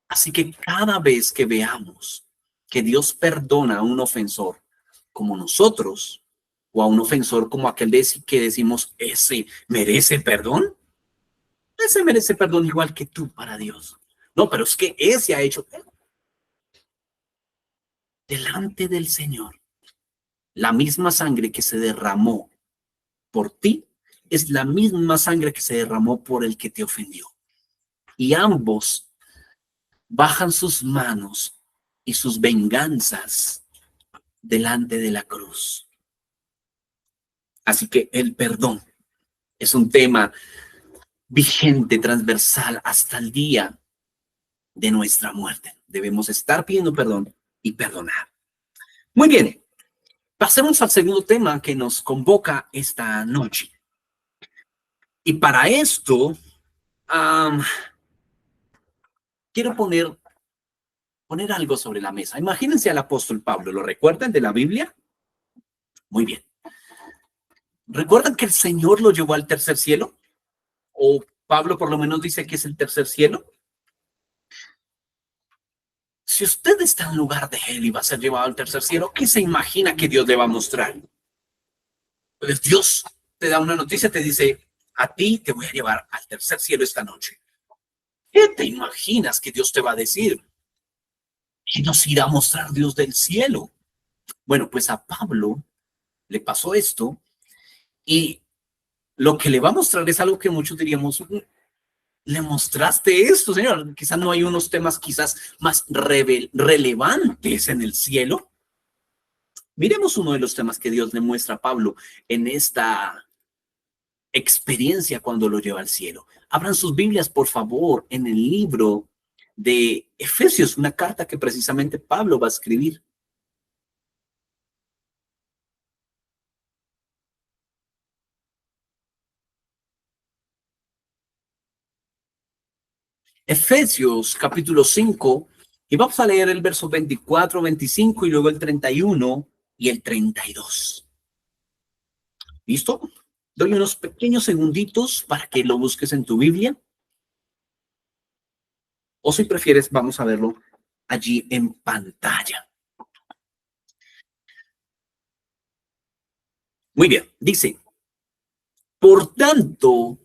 Así que cada vez que veamos que Dios perdona a un ofensor como nosotros, o a un ofensor como aquel que decimos, ese merece perdón, ese merece perdón igual que tú para Dios. No, pero es que ese ha hecho delante del Señor. La misma sangre que se derramó por ti es la misma sangre que se derramó por el que te ofendió. Y ambos bajan sus manos y sus venganzas delante de la cruz. Así que el perdón es un tema vigente, transversal, hasta el día de nuestra muerte. Debemos estar pidiendo perdón y perdonar. Muy bien, pasemos al segundo tema que nos convoca esta noche. Y para esto, quiero poner algo sobre la mesa. Imagínense al apóstol Pablo, ¿lo recuerdan de la Biblia? Muy bien. ¿Recuerdan que el Señor lo llevó al tercer cielo? O Pablo por lo menos dice que es el tercer cielo. Si usted está en lugar de él y va a ser llevado al tercer cielo, ¿qué se imagina que Dios le va a mostrar? Pues Dios te da una noticia, te dice, a ti te voy a llevar al tercer cielo esta noche. ¿Qué te imaginas que Dios te va a decir? ¿Qué nos irá a mostrar Dios del cielo? Bueno, pues a Pablo le pasó esto, y lo que le va a mostrar es algo que muchos diríamos, le mostraste esto, Señor. Quizás no hay unos temas quizás más relevantes en el cielo. Miremos uno de los temas que Dios le muestra a Pablo en esta experiencia cuando lo lleva al cielo. Abran sus Biblias, por favor, en el libro de Efesios, una carta que precisamente Pablo va a escribir. Efesios capítulo 5, Y vamos a leer el verso 24, 25 y luego el 31 y el 32. ¿Listo? Doy unos pequeños segunditos para que lo busques en tu Biblia. O si prefieres, vamos a verlo allí en pantalla. Muy bien, dice, por tanto,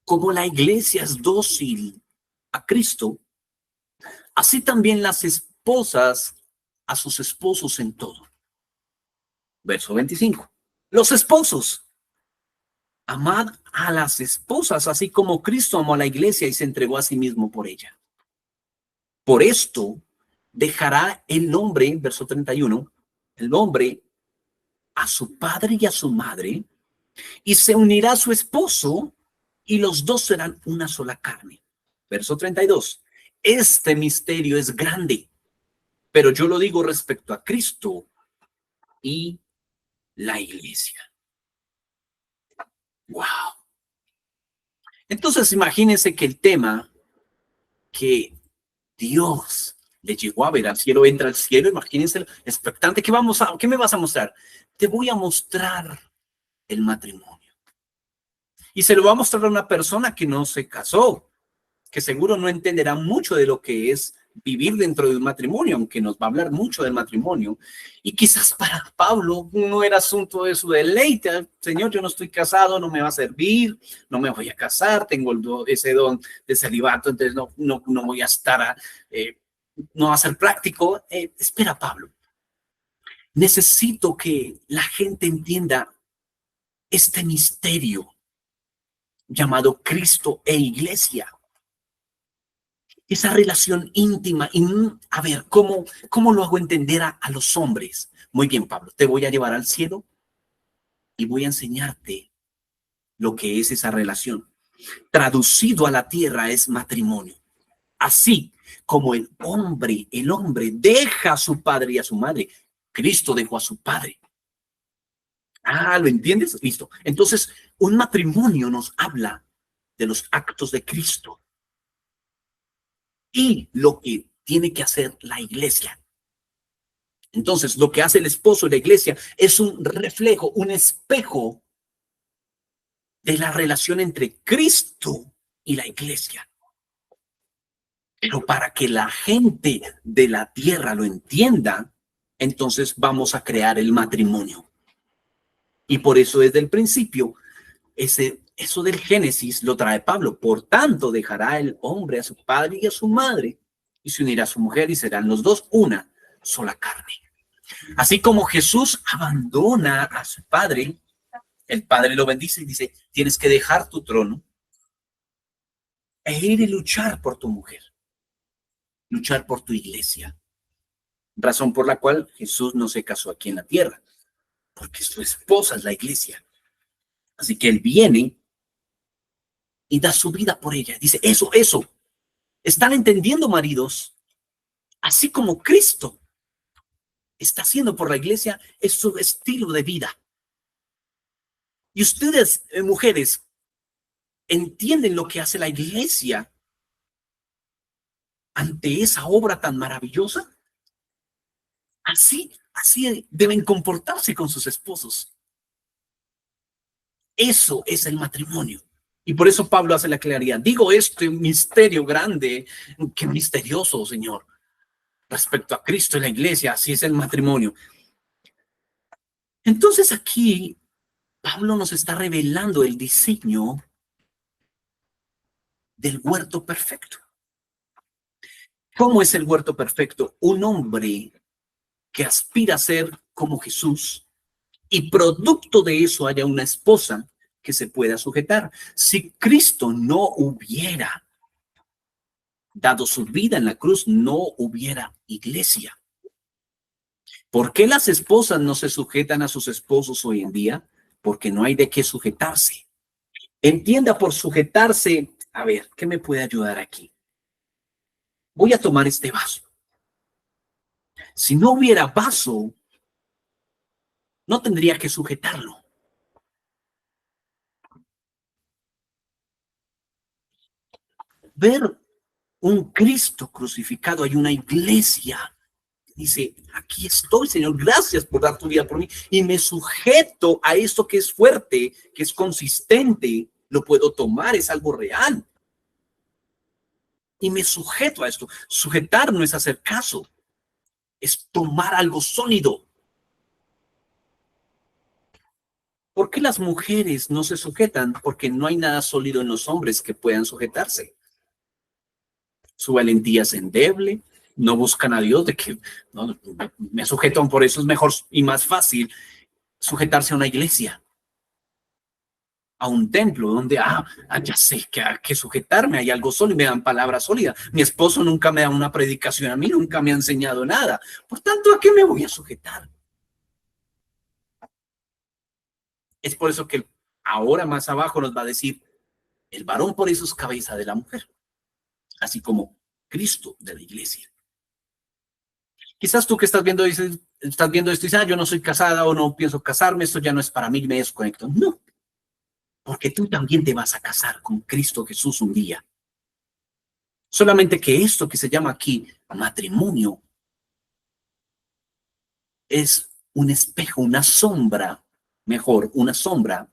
como la iglesia es dócil a Cristo, así también las esposas a sus esposos en todo. Verso 25. Los esposos, amad a las esposas, así como Cristo amó a la iglesia y se entregó a sí mismo por ella. Por esto dejará el hombre, verso 31, el hombre a su padre y a su madre, y se unirá a su esposo, y los dos serán una sola carne. Verso 32. Este misterio es grande, pero yo lo digo respecto a Cristo y la iglesia. Wow. Entonces imagínense que el tema que Dios le llegó a ver al cielo, entra al cielo, imagínense, expectante, ¿qué me vas a mostrar? Te voy a mostrar el matrimonio. Y se lo va a mostrar a una persona que no se casó, que seguro no entenderá mucho de lo que es vivir dentro de un matrimonio, aunque nos va a hablar mucho del matrimonio. Y quizás para Pablo no era asunto de su deleite. Señor, yo no estoy casado, no me va a servir, no me voy a casar, tengo ese don de celibato, entonces no voy a estar, no va a ser práctico. Espera, Pablo, necesito que la gente entienda este misterio llamado Cristo e iglesia. Esa relación íntima. Y a ver, ¿cómo lo hago entender a los hombres? Muy bien, Pablo, te voy a llevar al cielo y voy a enseñarte lo que es esa relación. Traducido a la tierra es matrimonio. Así como el hombre deja a su padre y a su madre, Cristo dejó a su padre. Ah, ¿lo entiendes? Listo. Entonces, un matrimonio nos habla de los actos de Cristo y lo que tiene que hacer la iglesia. Entonces, lo que hace el esposo y la iglesia es un reflejo, un espejo de la relación entre Cristo y la iglesia. Pero para que la gente de la tierra lo entienda, entonces vamos a crear el matrimonio. Y por eso desde el principio, eso del Génesis lo trae Pablo. Por tanto, dejará el hombre a su padre y a su madre, y se unirá a su mujer, y serán los dos una sola carne. Así como Jesús abandona a su padre, el padre lo bendice y dice, tienes que dejar tu trono e ir y luchar por tu mujer, luchar por tu iglesia. Razón por la cual Jesús no se casó aquí en la tierra, porque su esposa es la iglesia. Así que él viene y da su vida por ella. Dice, eso. ¿Están entendiendo, maridos? Así como Cristo está haciendo por la iglesia, es su estilo de vida. Y ustedes, mujeres, entienden lo que hace la iglesia ante esa obra tan maravillosa. Así deben comportarse con sus esposos. Eso es el matrimonio. Y por eso Pablo hace la claridad. Digo este misterio grande, qué misterioso, Señor, respecto a Cristo y la iglesia, así es el matrimonio. Entonces aquí Pablo nos está revelando el diseño del huerto perfecto. ¿Cómo es el huerto perfecto? Un hombre que aspira a ser como Jesús y producto de eso haya una esposa que se pueda sujetar. Si Cristo no hubiera dado su vida en la cruz, no hubiera iglesia. ¿Por qué las esposas no se sujetan a sus esposos hoy en día? Porque no hay de qué sujetarse. Entienda por sujetarse, a ver, ¿qué me puede ayudar aquí? Voy a tomar este vaso. Si no hubiera vaso, no tendría que sujetarlo. Ver un Cristo crucificado, hay una iglesia. Dice, aquí estoy, Señor, gracias por dar tu vida por mí. Y me sujeto a esto que es fuerte, que es consistente, lo puedo tomar, es algo real. Y me sujeto a esto. Sujetar no es hacer caso, es tomar algo sólido. ¿Por qué las mujeres no se sujetan? Porque no hay nada sólido en los hombres que puedan sujetarse. Su valentía es endeble, no buscan a Dios, de que no, me sujetan, por eso es mejor y más fácil sujetarse a una iglesia, a un templo, donde, ya sé que hay que sujetarme, hay algo sólido, me dan palabra sólida. Mi esposo nunca me da una predicación a mí, nunca me ha enseñado nada. Por tanto, ¿a qué me voy a sujetar? Es por eso que ahora más abajo nos va a decir, el varón por eso es cabeza de la mujer, así como Cristo de la iglesia. Quizás tú que estás viendo esto y dices, yo no soy casada o no pienso casarme, esto ya no es para mí, me desconecto. No, porque tú también te vas a casar con Cristo Jesús un día. Solamente que esto que se llama aquí matrimonio es un espejo, una sombra, mejor, una sombra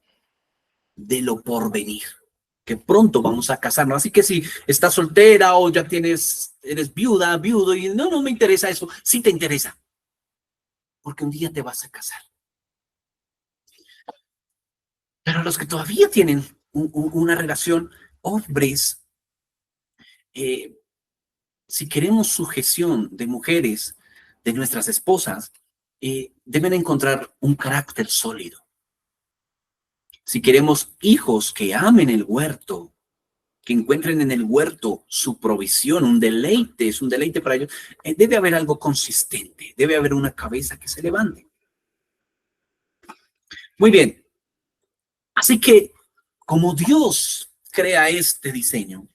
de lo porvenir, que pronto vamos a casarnos. Así que si estás soltera o ya eres viuda, viudo, y no me interesa eso, sí te interesa, porque un día te vas a casar. Pero los que todavía tienen una relación, hombres, si queremos sujeción de mujeres, de nuestras esposas, deben encontrar un carácter sólido. Si queremos hijos que amen el huerto, que encuentren en el huerto su provisión, un deleite, es un deleite para ellos, debe haber algo consistente, debe haber una cabeza que se levante. Muy bien. Así que, como Dios crea este diseño,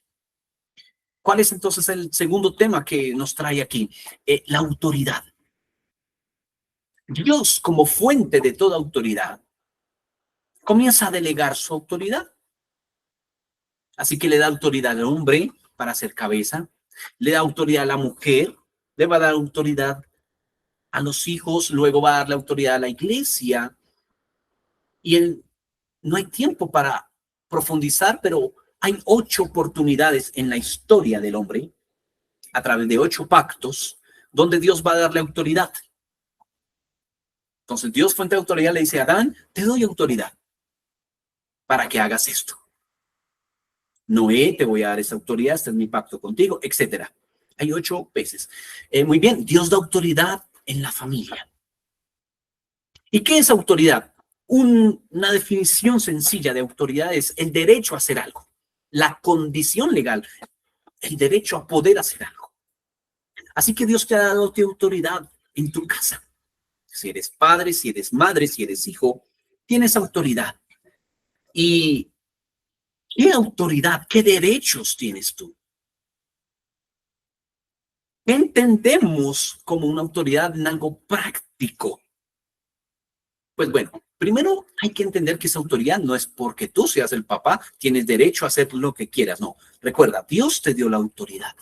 ¿cuál es entonces el segundo tema que nos trae aquí? La autoridad. Dios, como fuente de toda autoridad, comienza a delegar su autoridad. Así que le da autoridad al hombre para ser cabeza, le da autoridad a la mujer, le va a dar autoridad a los hijos, luego va a darle autoridad a la iglesia. Y no hay tiempo para profundizar, pero hay 8 oportunidades en la historia del hombre, a través de 8 pactos, donde Dios va a darle autoridad. Entonces Dios, fuente de autoridad, le dice a Adán, te doy autoridad para que hagas esto. Noé, te voy a dar esa autoridad, este es mi pacto contigo, etcétera. Hay 8 veces. Muy bien, Dios da autoridad en la familia. ¿Y qué es autoridad? Una definición sencilla de autoridad es el derecho a hacer algo, la condición legal, el derecho a poder hacer algo. Así que Dios te ha dado autoridad en tu casa. Si eres padre, si eres madre, si eres hijo, tienes autoridad. ¿Y qué autoridad, qué derechos tienes tú? ¿Qué entendemos como una autoridad en algo práctico? Pues bueno, primero hay que entender que esa autoridad no es porque tú seas el papá, tienes derecho a hacer lo que quieras. No, recuerda, Dios te dio la autoridad.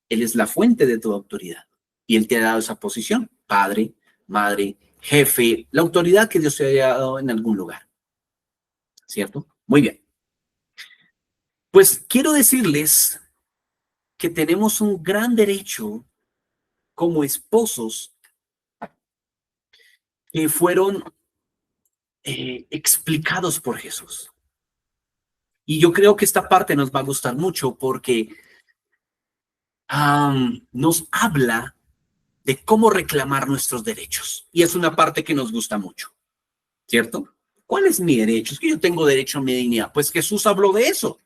Él es la fuente de tu autoridad. Y Él te ha dado esa posición, padre, madre, jefe, la autoridad que Dios te haya dado en algún lugar. ¿Cierto? Muy bien. Pues quiero decirles que tenemos un gran derecho como esposos que fueron explicados por Jesús. Y yo creo que esta parte nos va a gustar mucho porque nos habla de cómo reclamar nuestros derechos. Y es una parte que nos gusta mucho, ¿cierto? ¿Cuál es mi derecho? Es que yo tengo derecho a mi dignidad. Pues Jesús habló de eso.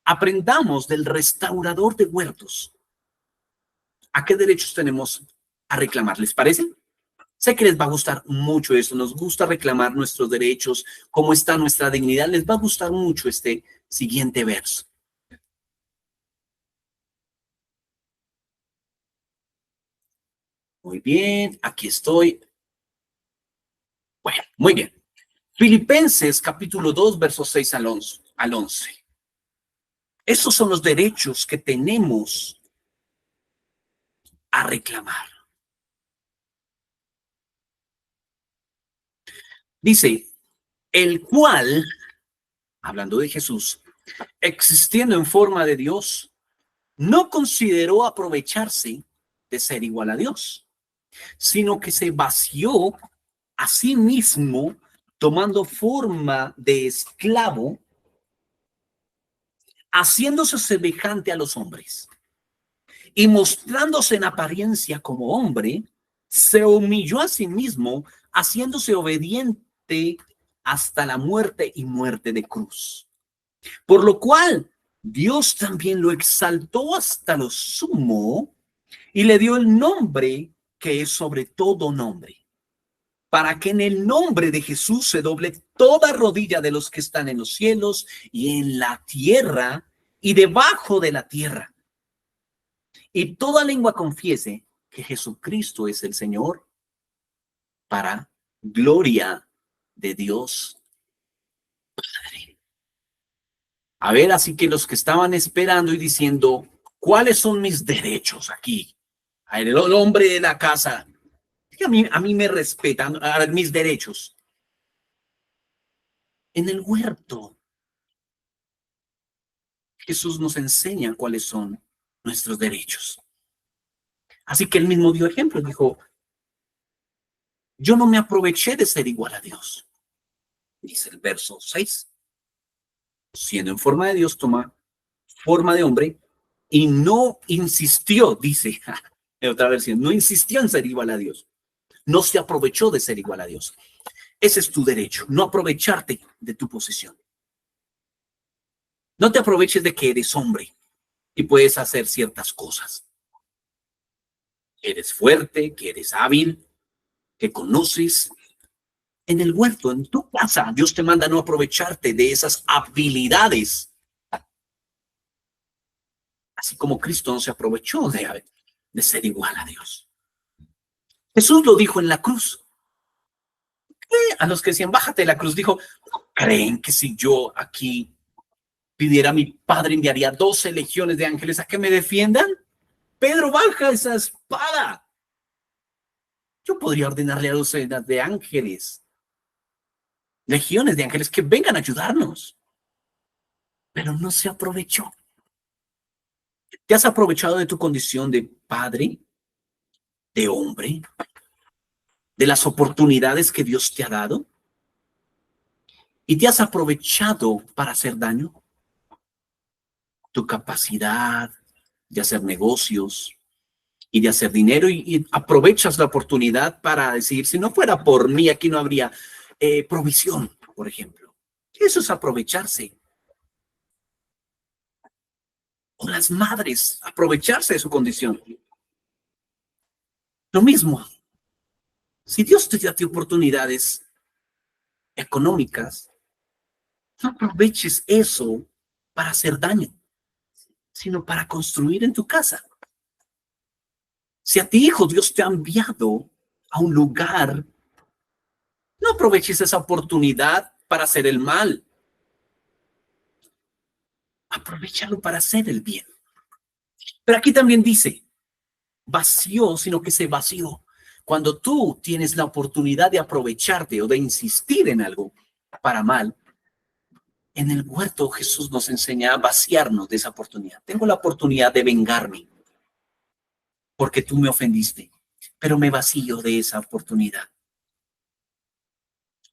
Aprendamos del restaurador de huertos. ¿A qué derechos tenemos a reclamar? ¿Les parece? Sé que les va a gustar mucho eso. Nos gusta reclamar nuestros derechos, cómo está nuestra dignidad. Les va a gustar mucho este siguiente verso. Muy bien, aquí estoy. Bueno, muy bien. Filipenses capítulo 2, versos 6 al 11. Esos son los derechos que tenemos a reclamar. Dice, el cual, hablando de Jesús, existiendo en forma de Dios, no consideró aprovecharse de ser igual a Dios, sino que se vació a sí mismo, tomando forma de esclavo, haciéndose semejante a los hombres, y mostrándose en apariencia como hombre, se humilló a sí mismo, haciéndose obediente hasta la muerte y muerte de cruz. Por lo cual Dios también lo exaltó hasta lo sumo y le dio el nombre que es sobre todo nombre, para que en el nombre de Jesús se doble toda rodilla de los que están en los cielos y en la tierra y debajo de la tierra, y toda lengua confiese que Jesucristo es el Señor, para gloria de Dios Padre. A ver, así que los que estaban esperando y diciendo, ¿cuáles son mis derechos aquí? A ver, el hombre de la casa, a mí me respetan mis derechos. En el huerto, Jesús nos enseña cuáles son nuestros derechos. Así que él mismo dio ejemplo, dijo, yo no me aproveché de ser igual a Dios. Dice el verso 6, siendo en forma de Dios, toma forma de hombre y no insistió, dice en otra versión, no insistió en ser igual a Dios. No se aprovechó de ser igual a Dios. Ese es tu derecho, no aprovecharte de tu posición. No te aproveches de que eres hombre y puedes hacer ciertas cosas. Eres fuerte, que eres hábil, que conoces. En el huerto, en tu casa, Dios te manda no aprovecharte de esas habilidades. Así como Cristo no se aprovechó de ser igual a Dios. Jesús lo dijo en la cruz. A los que decían, bájate de la cruz, dijo, ¿no creen que si yo aquí pidiera a mi Padre enviaría 12 legiones de ángeles a que me defiendan? Pedro, baja esa espada. Yo podría ordenarle a docenas de ángeles, legiones de ángeles que vengan a ayudarnos. Pero no se aprovechó. ¿Te has aprovechado de tu condición de padre, de hombre, de las oportunidades que Dios te ha dado? ¿Y te has aprovechado para hacer daño? Tu capacidad de hacer negocios y de hacer dinero y aprovechas la oportunidad para decir, si no fuera por mí, aquí no habría provisión, por ejemplo. Eso es aprovecharse. O las madres, aprovecharse de su condición. Lo mismo, si Dios te da oportunidades económicas, no aproveches eso para hacer daño, sino para construir en tu casa. Si a ti, hijo, Dios te ha enviado a un lugar, no aproveches esa oportunidad para hacer el mal. Aprovechalo para hacer el bien. Pero aquí también dice, vació, sino que se vació. Cuando tú tienes la oportunidad de aprovecharte o de insistir en algo para mal, en el huerto Jesús nos enseña a vaciarnos de esa oportunidad. Tengo la oportunidad de vengarme porque tú me ofendiste, pero me vacío de esa oportunidad.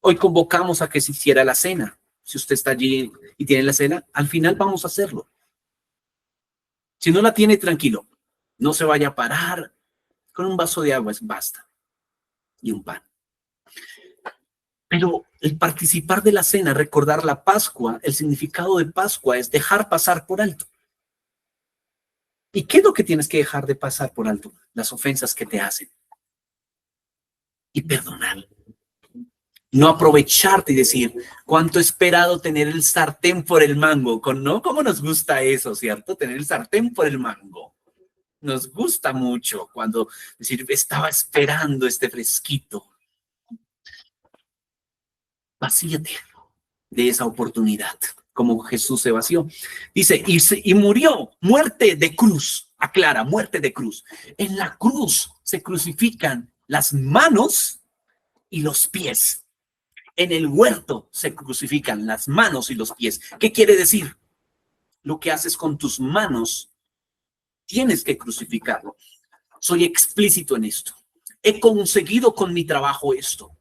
Hoy convocamos a que se hiciera la cena. Si usted está allí y tiene la cena, al final vamos a hacerlo. Si no la tiene, tranquilo. No se vaya a parar. Con un vaso de agua basta. Y un pan. Pero el participar de la cena, recordar la Pascua, el significado de Pascua es dejar pasar por alto. ¿Y qué es lo que tienes que dejar de pasar por alto? Las ofensas que te hacen. Y perdonar. No aprovecharte y decir, cuánto he esperado tener el sartén por el mango. ¿No? ¿Cómo nos gusta eso, cierto? Tener el sartén por el mango. Nos gusta mucho cuando decir, estaba esperando este fresquito. Vacíate de esa oportunidad. como Jesús se vació. Dice, y murió, muerte de cruz, aclara, muerte de cruz. En la cruz se crucifican las manos y los pies. En el huerto se crucifican las manos y los pies. ¿Qué quiere decir? Lo que haces con tus manos, tienes que crucificarlo. Soy explícito en esto. He conseguido con mi trabajo esto.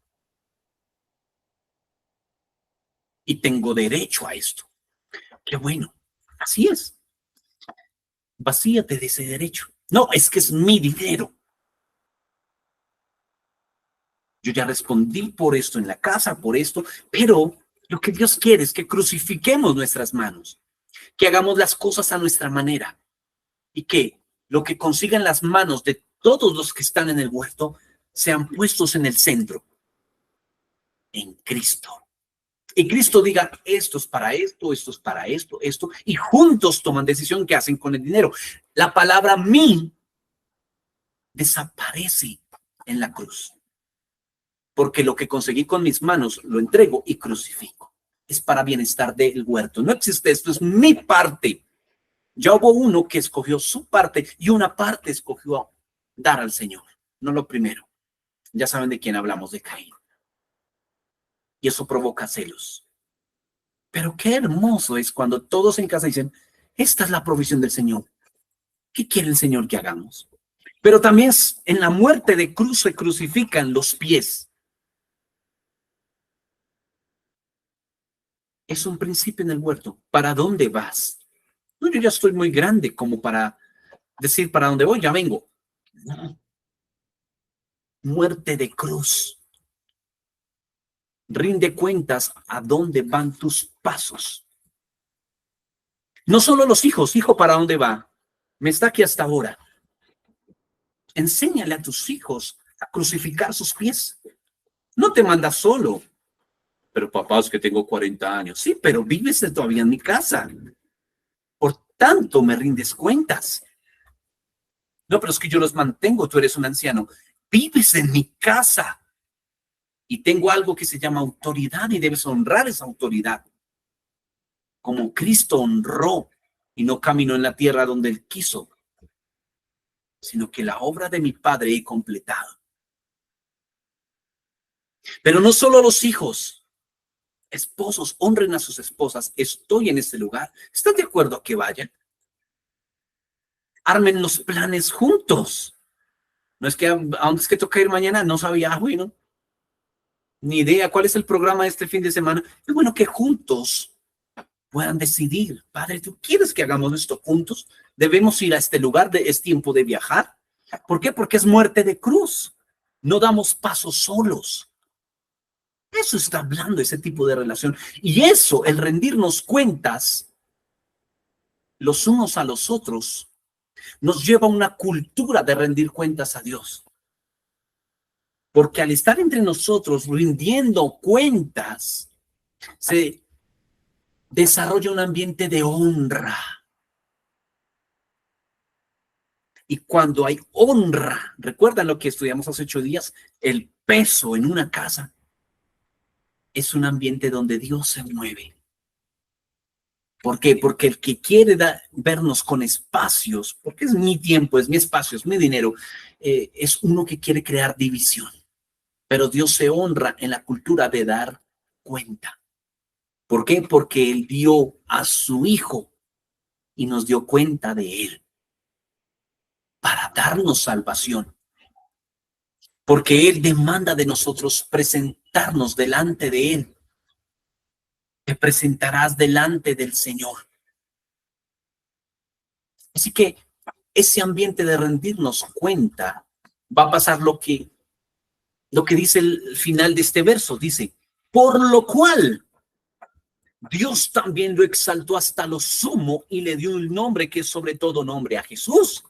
Y tengo derecho a esto. Qué bueno. Así es. Vacíate de ese derecho. No, es que es mi dinero. Yo ya respondí por esto en la casa, por esto, pero lo que Dios quiere es que crucifiquemos nuestras manos, que hagamos las cosas a nuestra manera y que lo que consigan las manos de todos los que están en el huerto sean puestos en el centro, en Cristo. Y Cristo diga, esto es para esto, esto es para esto, esto, y juntos toman decisión qué hacen con el dinero. La palabra mí desaparece en la cruz, porque lo que conseguí con mis manos lo entrego y crucifico. Es para bienestar del huerto. No existe esto, es mi parte. Ya hubo uno que escogió su parte y una parte escogió dar al Señor, no lo primero. Ya saben de quién hablamos, de Caín. Y eso provoca celos. Pero qué hermoso es cuando todos en casa dicen, esta es la provisión del Señor. ¿Qué quiere el Señor que hagamos? Pero también en la muerte de cruz se crucifican los pies. Es un principio en el huerto. ¿Para dónde vas? No, yo ya estoy muy grande como para decir para dónde voy, ya vengo. No. Muerte de cruz. Rinde cuentas a dónde van tus pasos. No solo los hijos, hijo, ¿para dónde va? Me está aquí hasta ahora. Enséñale a tus hijos a crucificar sus pies. No te mandas solo. Pero papá, es que tengo 40 años. Sí, pero vives todavía en mi casa. Por tanto, me rindes cuentas. No, pero es que yo los mantengo, tú eres un anciano. Vives en mi casa. Y tengo algo que se llama autoridad y debes honrar esa autoridad. Como Cristo honró y no caminó en la tierra donde él quiso, sino que la obra de mi Padre he completado. Pero no solo los hijos, esposos, honren a sus esposas. Estoy en este lugar. ¿Están de acuerdo a que vayan? Armen los planes juntos. No es que a dónde es que toca ir mañana, no sabía, bueno, ni idea cuál es el programa de este fin de semana. Es bueno que juntos puedan decidir, Padre, ¿tú quieres que hagamos esto juntos? Debemos ir a este lugar, es tiempo de viajar. ¿Por qué? Porque es muerte de cruz. No damos pasos solos. Eso está hablando ese tipo de relación. Y eso, el rendirnos cuentas los unos a los otros, nos lleva a una cultura de rendir cuentas a Dios. Porque al estar entre nosotros rindiendo cuentas, se desarrolla un ambiente de honra. Y cuando hay honra, recuerdan lo que estudiamos hace 8 días, el peso en una casa es un ambiente donde Dios se mueve. ¿Por qué? Porque el que quiere vernos con espacios, porque es mi tiempo, es mi espacio, es mi dinero, es uno que quiere crear división. Pero Dios se honra en la cultura de dar cuenta. ¿Por qué? Porque Él dio a su Hijo y nos dio cuenta de Él para darnos salvación. Porque Él demanda de nosotros presentarnos delante de Él. Te presentarás delante del Señor. Así que ese ambiente de rendirnos cuenta va a pasar lo que dice el final de este verso. Dice, por lo cual Dios también lo exaltó hasta lo sumo y le dio un nombre que es sobre todo nombre, a Jesús.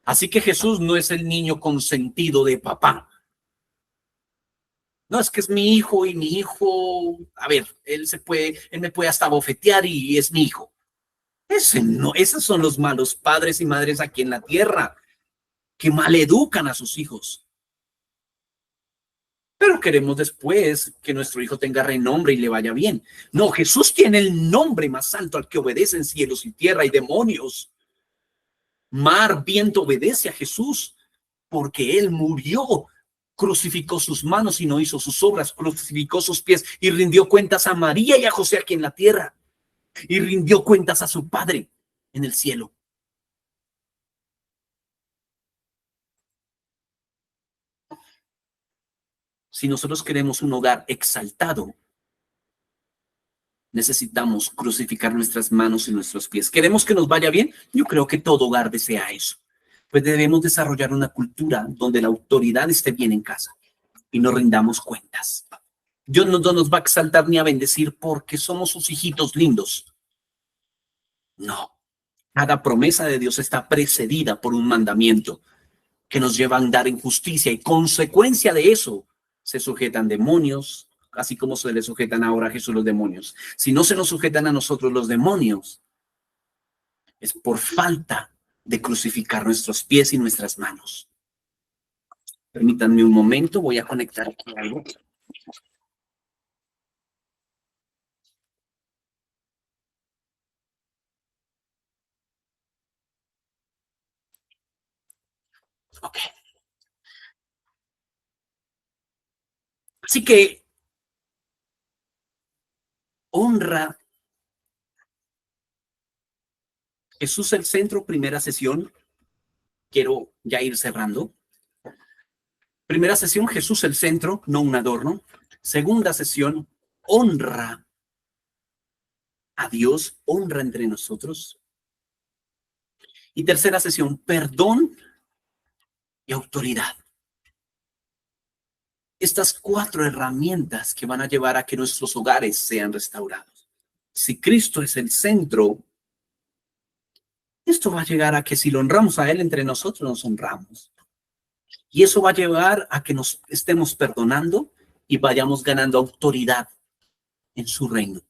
Así que Jesús no es el niño consentido de papá. No, es que es mi hijo y mi hijo, a ver, él me puede hasta bofetear y es mi hijo. Ese no, esos son los malos padres y madres aquí en la tierra, que maleducan a sus hijos. pero queremos después que nuestro hijo tenga renombre y le vaya bien. No, Jesús tiene el nombre más alto al que obedecen cielos y tierra y demonios. Mar, viento obedece a Jesús porque él murió, crucificó sus manos y no hizo sus obras, crucificó sus pies y rindió cuentas a María y a José aquí en la tierra y rindió cuentas a su Padre en el cielo. Si nosotros queremos un hogar exaltado, necesitamos crucificar nuestras manos y nuestros pies. ¿Queremos que nos vaya bien? Yo creo que todo hogar desea eso. Pues debemos desarrollar una cultura donde la autoridad esté bien en casa y nos rindamos cuentas. Dios no nos va a exaltar ni a bendecir porque somos sus hijitos lindos. No. Cada promesa de Dios está precedida por un mandamiento que nos lleva a andar en justicia y consecuencia de eso se sujetan demonios, así como se le sujetan ahora a Jesús los demonios. Si no se nos sujetan a nosotros los demonios, es por falta de crucificar nuestros pies y nuestras manos. Permítanme un momento, voy a conectar aquí algo. Ok. Así que honra. Jesús el centro, primera sesión. Quiero ya ir cerrando. Primera sesión, Jesús el centro, no un adorno. Segunda sesión, honra a Dios, honra entre nosotros. Y tercera sesión, perdón y autoridad. Estas 4 herramientas que van a llevar a que nuestros hogares sean restaurados. Si Cristo es el centro, esto va a llegar a que si lo honramos a Él, entre nosotros nos honramos. Y eso va a llevar a que nos estemos perdonando y vayamos ganando autoridad en su reino.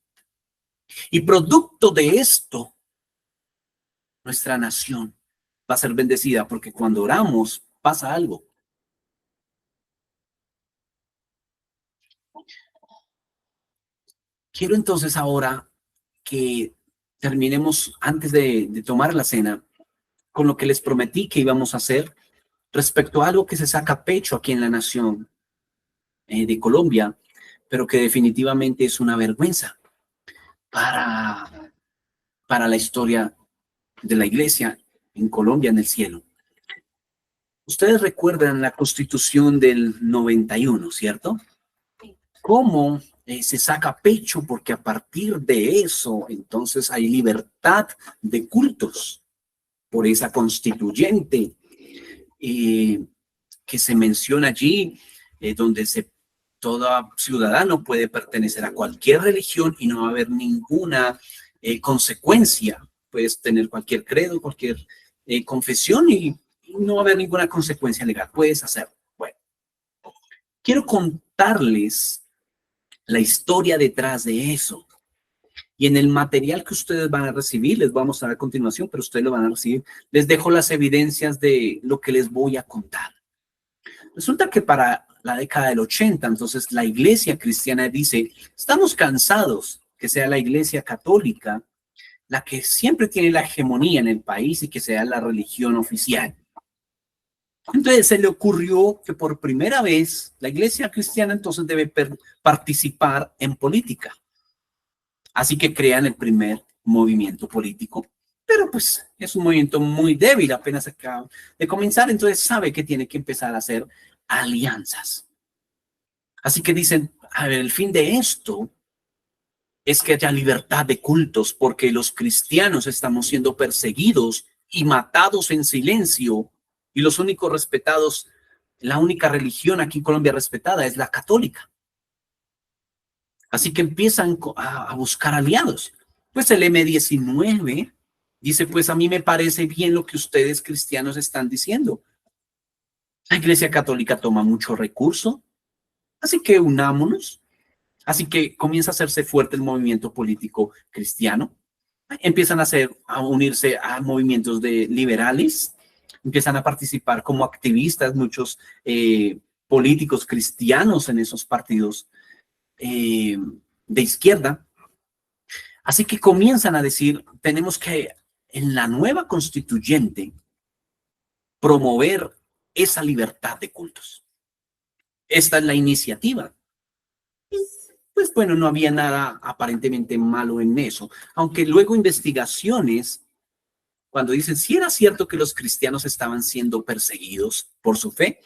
Y producto de esto, nuestra nación va a ser bendecida porque cuando oramos pasa algo. Quiero entonces ahora que terminemos antes de tomar la cena con lo que les prometí que íbamos a hacer respecto a algo que se saca pecho aquí en la nación de Colombia, pero que definitivamente es una vergüenza para, para la historia de la iglesia en Colombia, en el cielo. Ustedes recuerdan la Constitución del 91, ¿cierto? ¿Cómo se saca pecho? Porque a partir de eso, entonces hay libertad de cultos por esa constituyente que se menciona allí, donde todo ciudadano puede pertenecer a cualquier religión y no va a haber ninguna consecuencia. Puedes tener cualquier credo, cualquier confesión y no va a haber ninguna consecuencia legal. Puedes hacerlo. Bueno, quiero contarles la historia detrás de eso. Y en el material que ustedes van a recibir, les vamos a dar a continuación, pero ustedes lo van a recibir, les dejo las evidencias de lo que les voy a contar. Resulta que para la década del 80, entonces la iglesia cristiana dice, estamos cansados que sea la iglesia católica la que siempre tiene la hegemonía en el país y que sea la religión oficial. Entonces se le ocurrió que por primera vez la iglesia cristiana entonces debe participar en política. Así que crean el primer movimiento político, pero pues es un movimiento muy débil, apenas acaba de comenzar, entonces sabe que tiene que empezar a hacer alianzas. Así que dicen, a ver, el fin de esto es que haya libertad de cultos, porque los cristianos estamos siendo perseguidos y matados en silencio, y los únicos respetados, la única religión aquí en Colombia respetada es la católica. Así que empiezan a buscar aliados. Pues el M19 dice, pues a mí me parece bien lo que ustedes cristianos están diciendo. La Iglesia Católica toma mucho recurso, así que unámonos. Así que comienza a hacerse fuerte el movimiento político cristiano. Empiezan a unirse a movimientos de liberales, empiezan a participar como activistas, muchos políticos cristianos en esos partidos de izquierda. Así que comienzan a decir, tenemos que en la nueva constituyente promover esa libertad de cultos. Esta es la iniciativa. Pues bueno, no había nada aparentemente malo en eso, aunque luego investigaciones, cuando dicen si era cierto que los cristianos estaban siendo perseguidos por su fe,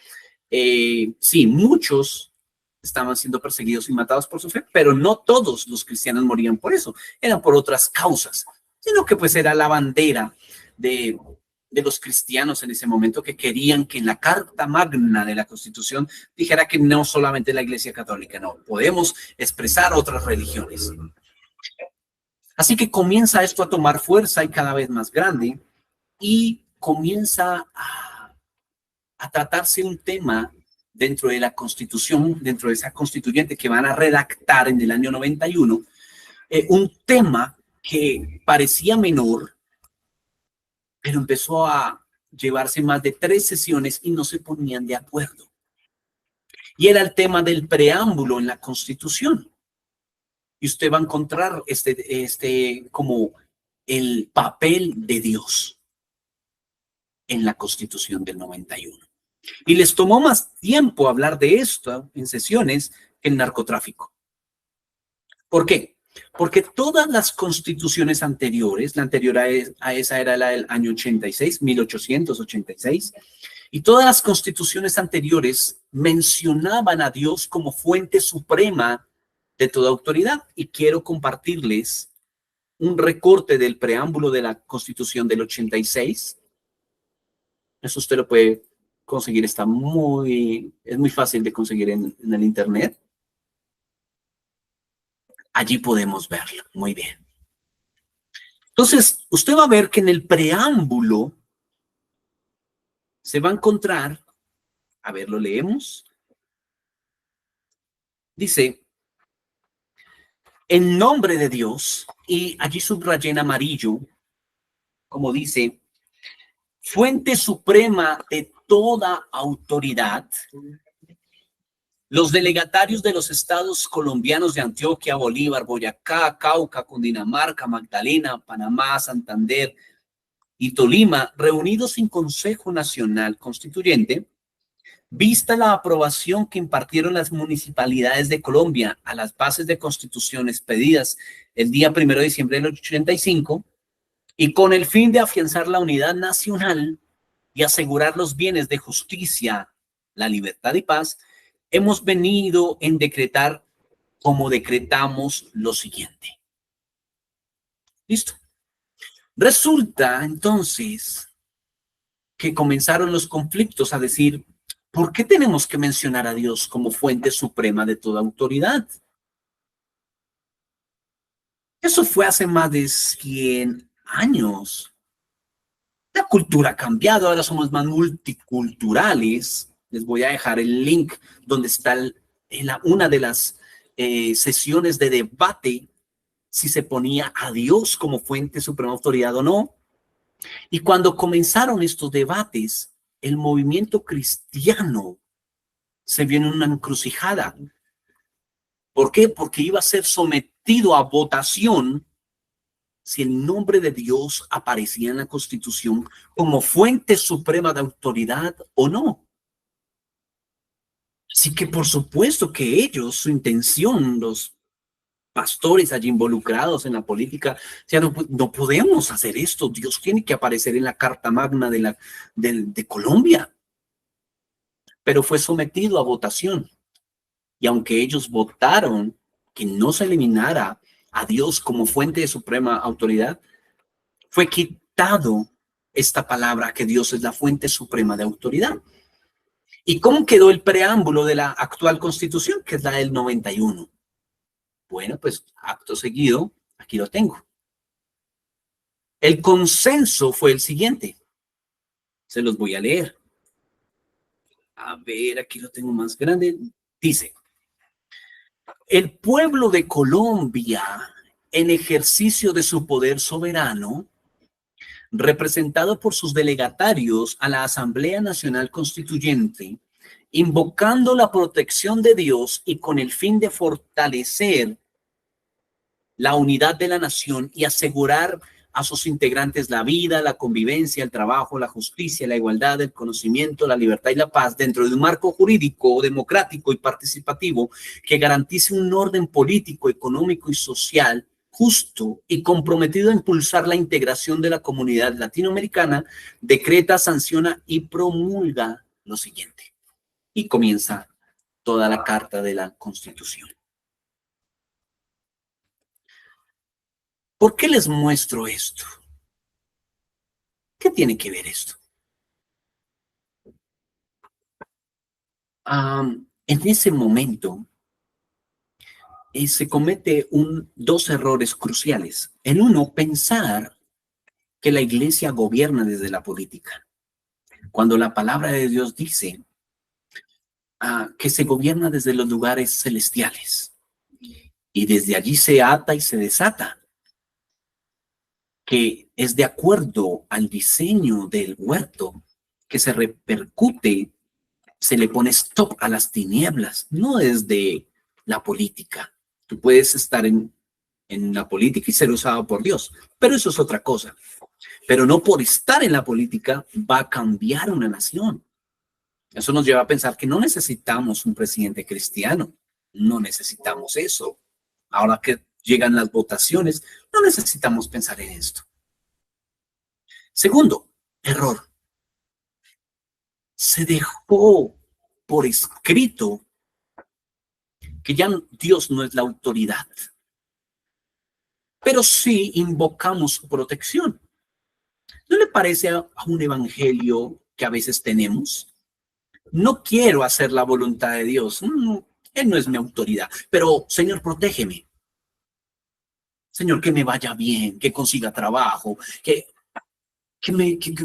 sí, muchos estaban siendo perseguidos y matados por su fe, pero no todos los cristianos morían por eso, eran por otras causas, sino que pues era la bandera de los cristianos en ese momento, que querían que en la Carta Magna de la Constitución dijera que no solamente la Iglesia Católica, no, podemos expresar otras religiones. Así que comienza esto a tomar fuerza y cada vez más grande, y comienza a tratarse un tema dentro de la Constitución, dentro de esa constituyente que van a redactar en el año 91, un tema que parecía menor, pero empezó a llevarse más de 3 sesiones y no se ponían de acuerdo. Y era el tema del preámbulo en la Constitución. Y usted va a encontrar como el papel de Dios en la Constitución del 91. Y les tomó más tiempo hablar de esto en sesiones que el narcotráfico. ¿Por qué? Porque todas las constituciones anteriores, la anterior a esa era la del año 86, 1886, y todas las constituciones anteriores mencionaban a Dios como fuente suprema de toda autoridad. Y quiero compartirles un recorte del preámbulo de la Constitución del 86. Eso usted lo puede conseguir, es muy fácil de conseguir en el internet. Allí podemos verlo. Muy bien. Entonces, usted va a ver que en el preámbulo se va a encontrar, a ver, lo leemos. Dice, en nombre de Dios, y allí subrayé en amarillo, como dice, fuente suprema de toda autoridad. Los delegatarios de los estados colombianos de Antioquia, Bolívar, Boyacá, Cauca, Cundinamarca, Magdalena, Panamá, Santander y Tolima, reunidos en Consejo Nacional Constituyente, vista la aprobación que impartieron las municipalidades de Colombia a las bases de constituciones pedidas el día 1 de diciembre del 85, y con el fin de afianzar la unidad nacional y asegurar los bienes de justicia, la libertad y paz, hemos venido en decretar como decretamos lo siguiente. ¿Listo? Resulta entonces que comenzaron los conflictos a decir, ¿por qué tenemos que mencionar a Dios como fuente suprema de toda autoridad? Eso fue hace más de 100 años. La cultura ha cambiado, ahora somos más multiculturales. Les voy a dejar el link donde está una de las sesiones de debate, si se ponía a Dios como fuente suprema de autoridad o no. Y cuando comenzaron estos debates, el movimiento cristiano se vio en una encrucijada. ¿Por qué? Porque iba a ser sometido a votación si el nombre de Dios aparecía en la Constitución como fuente suprema de autoridad o no. Así que por supuesto que ellos, su intención, los pastores allí involucrados en la política, ya no podemos hacer esto. Dios tiene que aparecer en la Carta Magna de Colombia. Pero fue sometido a votación. Y aunque ellos votaron que no se eliminara a Dios como fuente de suprema autoridad, fue quitado esta palabra que Dios es la fuente suprema de autoridad. ¿Y cómo quedó el preámbulo de la actual Constitución, que es la del 91? Bueno, pues acto seguido, aquí lo tengo. El consenso fue el siguiente. Se los voy a leer. A ver, aquí lo tengo más grande. Dice, el pueblo de Colombia, en ejercicio de su poder soberano, representado por sus delegatarios a la Asamblea Nacional Constituyente invocando la protección de Dios y con el fin de fortalecer la unidad de la nación y asegurar a sus integrantes la vida, la convivencia, el trabajo, la justicia, la igualdad, el conocimiento, la libertad y la paz dentro de un marco jurídico, democrático y participativo que garantice un orden político, económico y social justo y comprometido a impulsar la integración de la comunidad latinoamericana, decreta, sanciona y promulga lo siguiente. Y comienza toda la carta de la Constitución. ¿Por qué les muestro esto? ¿Qué tiene que ver esto? En ese momento se comete dos errores cruciales. El uno, pensar que la iglesia gobierna desde la política, cuando la palabra de Dios dice que se gobierna desde los lugares celestiales y desde allí se ata y se desata, que es de acuerdo al diseño del huerto, que se repercute, se le pone stop a las tinieblas, no desde la política. Tú puedes estar en la política y ser usado por Dios, pero eso es otra cosa. Pero no por estar en la política va a cambiar una nación. Eso nos lleva a pensar que no necesitamos un presidente cristiano, no necesitamos eso. Ahora que llegan las votaciones, no necesitamos pensar en esto. Segundo error, se dejó por escrito que ya Dios no es la autoridad, pero sí invocamos su protección. ¿No le parece a un evangelio que a veces tenemos? No quiero hacer la voluntad de Dios. Él no es mi autoridad, pero Señor, protégeme. Señor, que me vaya bien, que consiga trabajo, que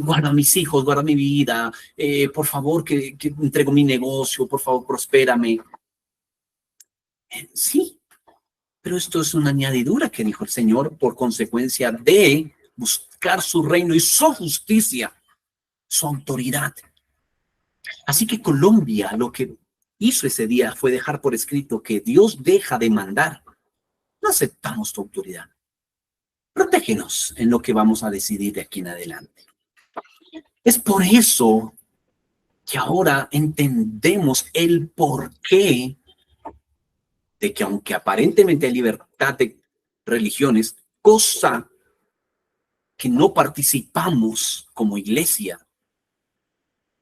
guarda a mis hijos, guarda mi vida, por favor, que entrego mi negocio, por favor, prospérame. Sí, pero esto es una añadidura que dijo el Señor por consecuencia de buscar su reino y su justicia, su autoridad. Así que Colombia lo que hizo ese día fue dejar por escrito que Dios deja de mandar. No aceptamos tu autoridad. Protégenos en lo que vamos a decidir de aquí en adelante. Es por eso que ahora entendemos el porqué de que aunque aparentemente hay libertad de religiones, cosa que no participamos como iglesia,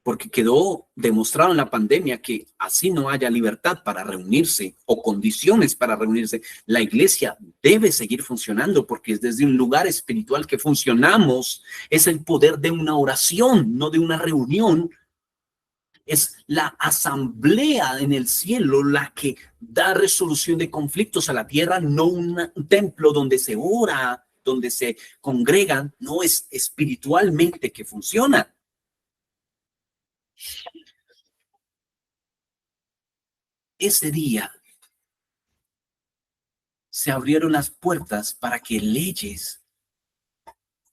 porque quedó demostrado en la pandemia que así no haya libertad para reunirse o condiciones para reunirse, la iglesia debe seguir funcionando porque es desde un lugar espiritual que funcionamos, es el poder de una oración, no de una reunión. Es la asamblea en el cielo la que da resolución de conflictos a la tierra, no un templo donde se ora, donde se congregan, no es espiritualmente que funciona. Ese día se abrieron las puertas para que leyes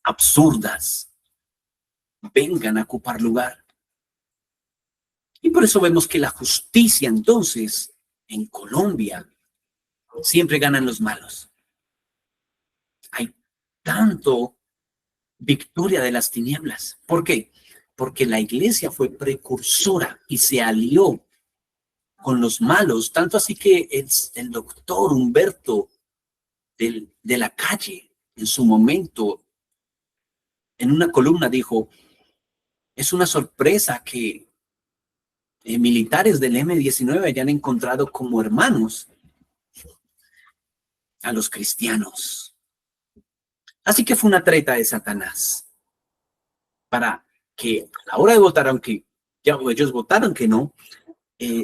absurdas vengan a ocupar lugar. Y por eso vemos que la justicia entonces en Colombia siempre ganan los malos. Hay tanto victoria de las tinieblas. ¿Por qué? Porque la iglesia fue precursora y se alió con los malos, tanto así que el doctor Humberto de la Calle en su momento en una columna dijo, es una sorpresa que militares del M-19 hayan encontrado como hermanos a los cristianos. Así que fue una treta de Satanás para que a la hora de votar, aunque ya ellos votaron que no,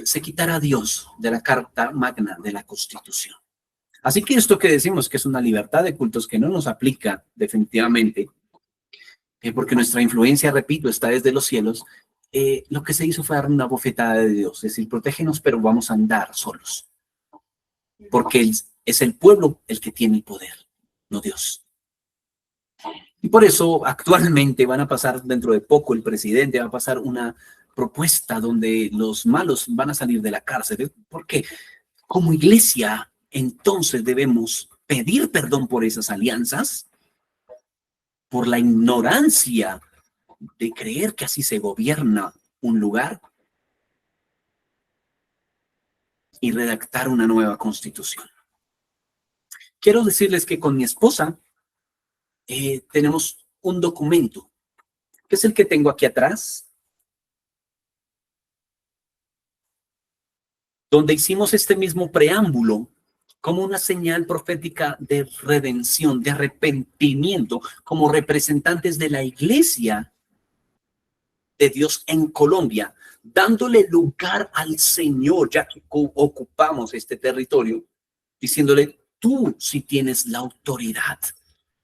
se quitara a Dios de la Carta Magna de la Constitución. Así que esto que decimos que es una libertad de cultos que no nos aplica definitivamente, porque nuestra influencia, repito, está desde los cielos, lo que se hizo fue dar una bofetada de Dios, es decir, protégenos, pero vamos a andar solos, porque es el pueblo el que tiene el poder, no Dios. Y por eso actualmente van a pasar dentro de poco el presidente, va a pasar una propuesta donde los malos van a salir de la cárcel, porque como iglesia entonces debemos pedir perdón por esas alianzas, por la ignorancia de creer que así se gobierna un lugar y redactar una nueva constitución. Quiero decirles que con mi esposa tenemos un documento, que es el que tengo aquí atrás, donde hicimos este mismo preámbulo como una señal profética de redención, de arrepentimiento, como representantes de la iglesia de Dios en Colombia, dándole lugar al Señor, ya que ocupamos este territorio, diciéndole, tú sí tienes la autoridad.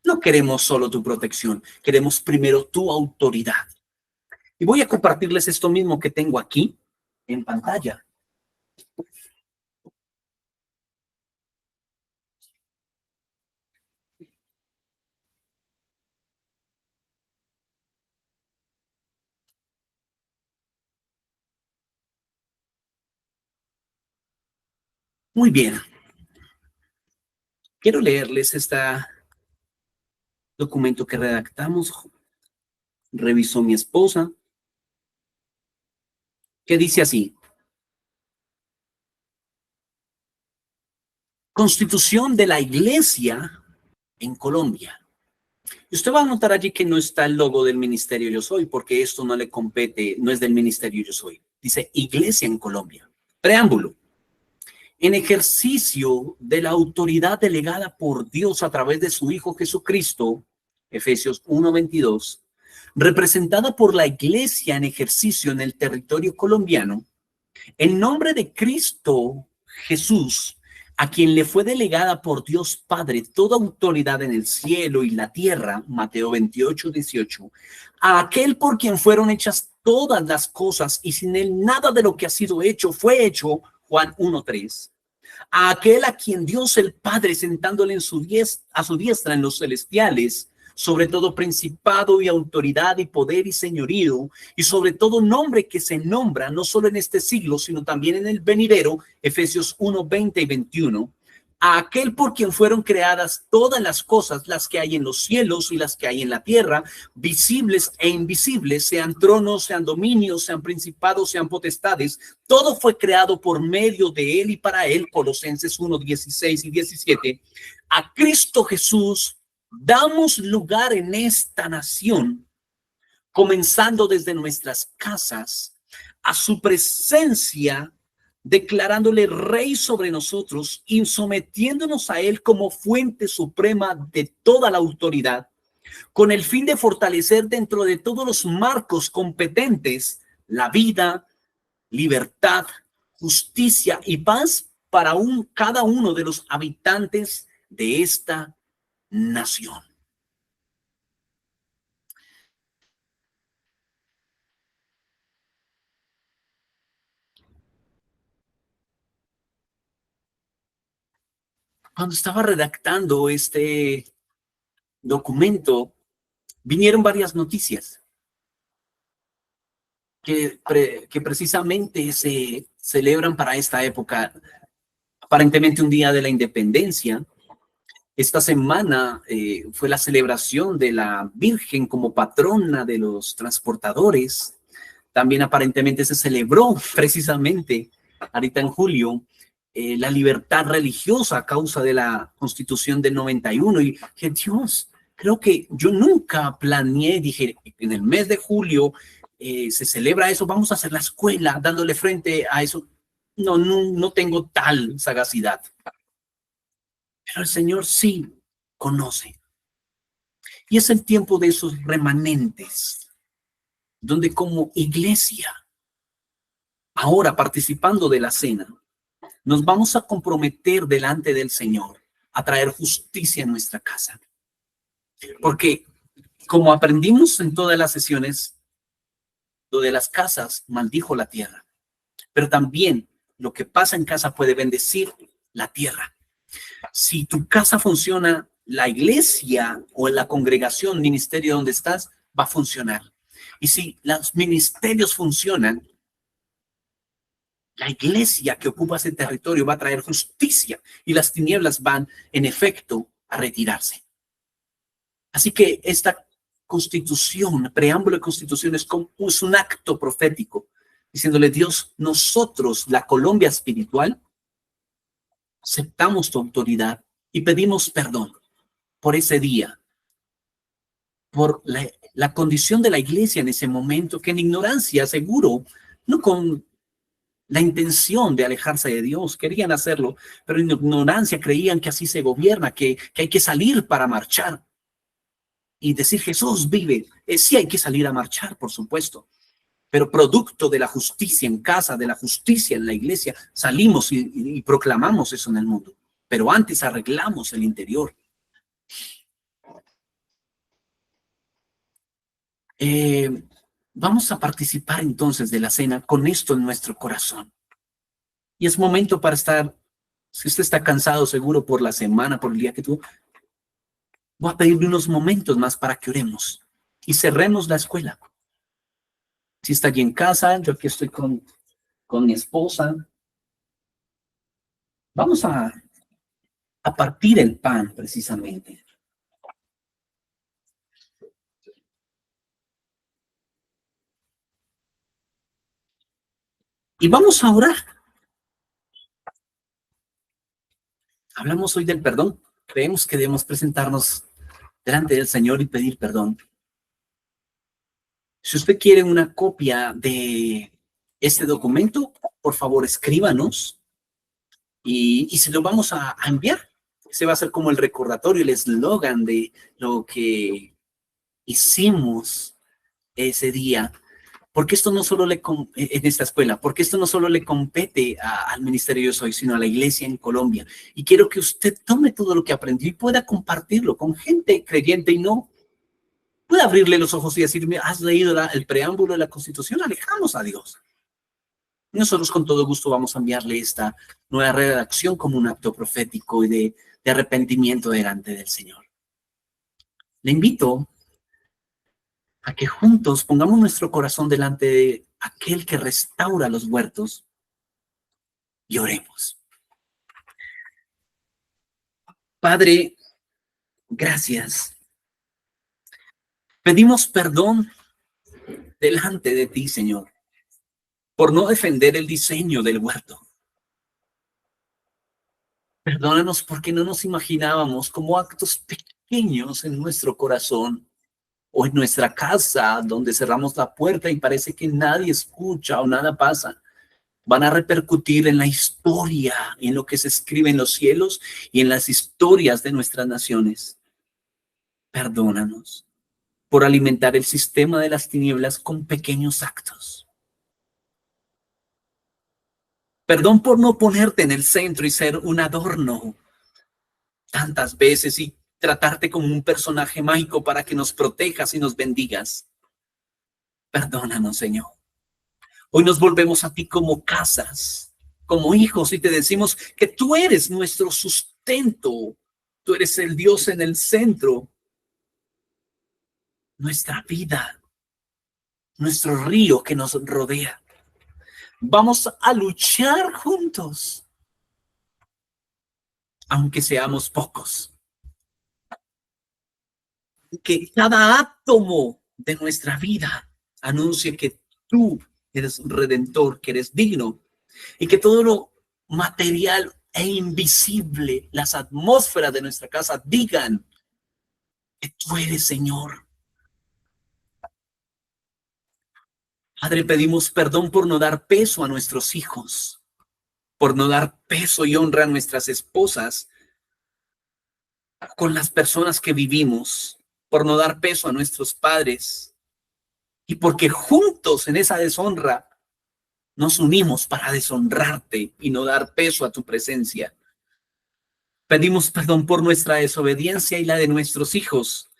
No queremos solo tu protección, queremos primero tu autoridad. Y voy a compartirles esto mismo que tengo aquí en pantalla. Muy bien. Quiero leerles este documento que redactamos, revisó mi esposa, que dice así: Constitución de la Iglesia en Colombia. Y usted va a notar allí que no está el logo del Ministerio Yo Soy, porque esto no le compete, no es del Ministerio Yo Soy. Dice Iglesia en Colombia. Preámbulo. En ejercicio de la autoridad delegada por Dios a través de su Hijo Jesucristo, Efesios 1:22, representada por la Iglesia en ejercicio en el territorio colombiano, en nombre de Cristo Jesús, a quien le fue delegada por Dios Padre toda autoridad en el cielo y la tierra, Mateo 28:18, a aquel por quien fueron hechas todas las cosas y sin él nada de lo que ha sido hecho fue hecho, Juan 1:3, a aquel a quien Dios el Padre sentándole a su diestra en los celestiales, sobre todo principado y autoridad y poder y señorío, y sobre todo nombre que se nombra no solo en este siglo, sino también en el venidero, Efesios 1:20 y 21, a aquel por quien fueron creadas todas las cosas, las que hay en los cielos y las que hay en la tierra, visibles e invisibles, sean tronos, sean dominios, sean principados, sean potestades, todo fue creado por medio de él y para él, Colosenses 1:16 y 17, a Cristo Jesús damos lugar en esta nación, comenzando desde nuestras casas, a su presencia, declarándole rey sobre nosotros y sometiéndonos a él como fuente suprema de toda la autoridad, con el fin de fortalecer dentro de todos los marcos competentes la vida, libertad, justicia y paz para cada uno de los habitantes de esta nación. Cuando estaba redactando este documento, vinieron varias noticias que precisamente se celebran para esta época, aparentemente un día de la independencia. Esta semana fue la celebración de la Virgen como patrona de los transportadores. También aparentemente se celebró precisamente ahorita en julio la libertad religiosa a causa de la Constitución del 91. Y que Dios, creo que yo nunca planeé, dije, en el mes de julio se celebra eso, vamos a hacer la escuela dándole frente a eso. No tengo tal sagacidad. Pero el Señor sí conoce. Y es el tiempo de esos remanentes, donde como iglesia, ahora participando de la cena, nos vamos a comprometer delante del Señor a traer justicia en nuestra casa. Porque como aprendimos en todas las sesiones, lo de las casas maldijo la tierra, pero también lo que pasa en casa puede bendecir la tierra. Si tu casa funciona, la iglesia o la congregación, ministerio donde estás, va a funcionar. Y si los ministerios funcionan, la iglesia que ocupa ese territorio va a traer justicia y las tinieblas van, en efecto, a retirarse. Así que esta constitución, preámbulo de constitución, es un acto profético, diciéndole: Dios, nosotros, la Colombia espiritual, aceptamos tu autoridad y pedimos perdón por ese día, por la condición de la iglesia en ese momento, que en ignorancia, seguro, no con la intención de alejarse de Dios, querían hacerlo, pero en ignorancia creían que así se gobierna, que hay que salir para marchar y decir: Jesús vive. Sí hay que salir a marchar, por supuesto, pero producto de la justicia en casa, de la justicia en la iglesia, salimos y proclamamos eso en el mundo. Pero antes arreglamos el interior. Vamos a participar entonces de la cena con esto en nuestro corazón. Y es momento para estar, si usted está cansado seguro por la semana, por el día que tuvo, voy a pedirle unos momentos más para que oremos y cerremos la escuela. Si está aquí en casa, yo aquí estoy con mi esposa. Vamos a partir el pan precisamente. Y vamos a orar. Hablamos hoy del perdón. Creemos que debemos presentarnos delante del Señor y pedir perdón. Si usted quiere una copia de este documento, por favor escríbanos y se lo vamos a enviar. Se va a hacer como el recordatorio, el eslogan de lo que hicimos ese día. Porque esto no solo en esta escuela, porque esto no solo le compete al Ministerio Yo Soy, sino a la iglesia en Colombia. Y quiero que usted tome todo lo que aprendió y pueda compartirlo con gente creyente y no. Puede abrirle los ojos y decirme: has leído el preámbulo de la Constitución, alejamos a Dios. Nosotros con todo gusto vamos a enviarle esta nueva redacción como un acto profético y de arrepentimiento delante del Señor. Le invito a que juntos pongamos nuestro corazón delante de aquel que restaura los huertos y oremos. Padre, gracias. Pedimos perdón delante de ti, Señor, por no defender el diseño del huerto. Perdónanos porque no nos imaginábamos como actos pequeños en nuestro corazón o en nuestra casa, donde cerramos la puerta y parece que nadie escucha o nada pasa, van a repercutir en la historia, en lo que se escribe en los cielos y en las historias de nuestras naciones. Perdónanos por alimentar el sistema de las tinieblas con pequeños actos. Perdón por no ponerte en el centro y ser un adorno tantas veces y tratarte como un personaje mágico para que nos protejas y nos bendigas. Perdónanos, Señor. Hoy nos volvemos a ti como casas, como hijos, y te decimos que tú eres nuestro sustento. Tú eres el Dios en el centro. Nuestra vida, nuestro río que nos rodea. Vamos a luchar juntos, aunque seamos pocos. Que cada átomo de nuestra vida anuncie que tú eres redentor, que eres digno, y que todo lo material e invisible, las atmósferas de nuestra casa digan que tú eres Señor. Padre, pedimos perdón por no dar peso a nuestros hijos, por no dar peso y honra a nuestras esposas con las personas que vivimos, por no dar peso a nuestros padres, y porque juntos en esa deshonra nos unimos para deshonrarte y no dar peso a tu presencia. Pedimos perdón por nuestra desobediencia y la de nuestros hijos,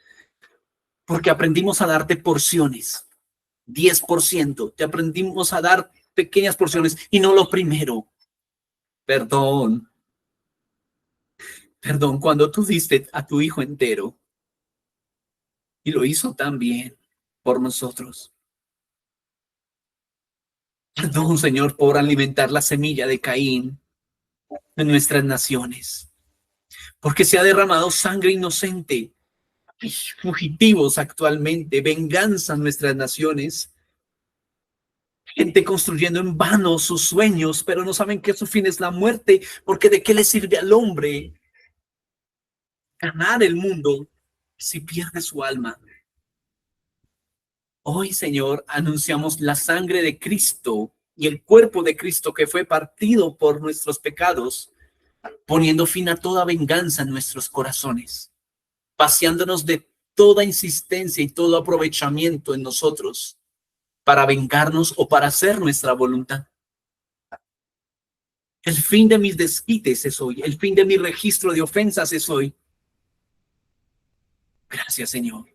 porque aprendimos a darte porciones, 10%. Te aprendimos a dar pequeñas porciones y no lo primero. Perdón. Perdón, cuando tú diste a tu hijo entero y lo hizo tan bien por nosotros. Perdón, Señor, por alimentar la semilla de Caín en nuestras naciones, porque se ha derramado sangre inocente. Hay fugitivos actualmente, venganza en nuestras naciones, gente construyendo en vano sus sueños, pero no saben que su fin es la muerte, porque ¿de qué le sirve al hombre ganar el mundo si pierde su alma? Hoy, Señor, anunciamos la sangre de Cristo y el cuerpo de Cristo que fue partido por nuestros pecados, poniendo fin a toda venganza en nuestros corazones, vaciándonos de toda insistencia y todo aprovechamiento en nosotros para vengarnos o para hacer nuestra voluntad. El fin de mis desquites es hoy, el fin de mi registro de ofensas es hoy. Gracias, Señor.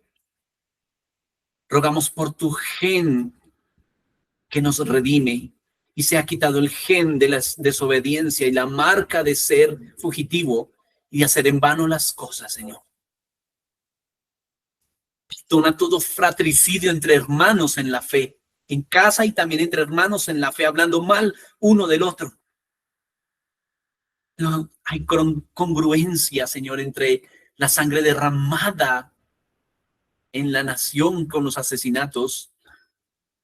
Rogamos por tu gen que nos redime y se ha quitado el gen de la desobediencia y la marca de ser fugitivo y de hacer en vano las cosas, Señor. Perdona todo fratricidio entre hermanos en la fe, en casa y también entre hermanos en la fe, hablando mal uno del otro. No hay congruencia, Señor, entre la sangre derramada en la nación con los asesinatos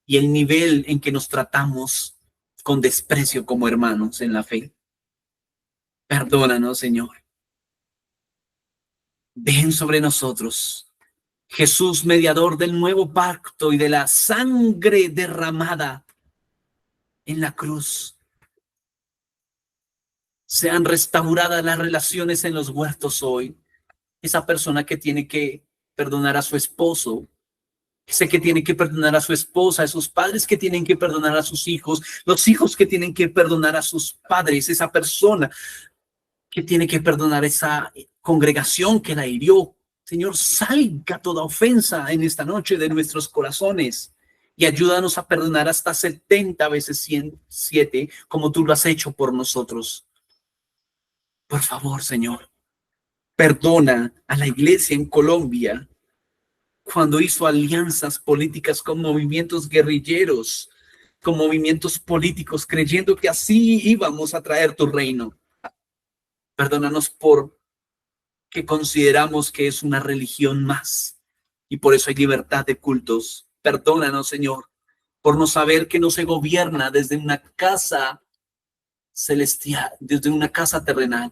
y el nivel en que nos tratamos con desprecio como hermanos en la fe. Perdónanos, Señor. Ven sobre nosotros, Jesús, mediador del nuevo pacto y de la sangre derramada en la cruz. Sean restauradas las relaciones en los huertos hoy. Esa persona que tiene que perdonar a su esposo, ese que tiene que perdonar a su esposa, esos padres que tienen que perdonar a sus hijos, los hijos que tienen que perdonar a sus padres, esa persona que tiene que perdonar a esa congregación que la hirió. Señor, salga toda ofensa en esta noche de nuestros corazones y ayúdanos a perdonar hasta 70 veces 107, como tú lo has hecho por nosotros. Por favor, Señor, perdona a la iglesia en Colombia cuando hizo alianzas políticas con movimientos guerrilleros, con movimientos políticos, creyendo que así íbamos a traer tu reino. Perdónanos por que consideramos que es una religión más y por eso hay libertad de cultos. Perdónanos, Señor, por no saber que no se gobierna desde una casa celestial, desde una casa terrenal,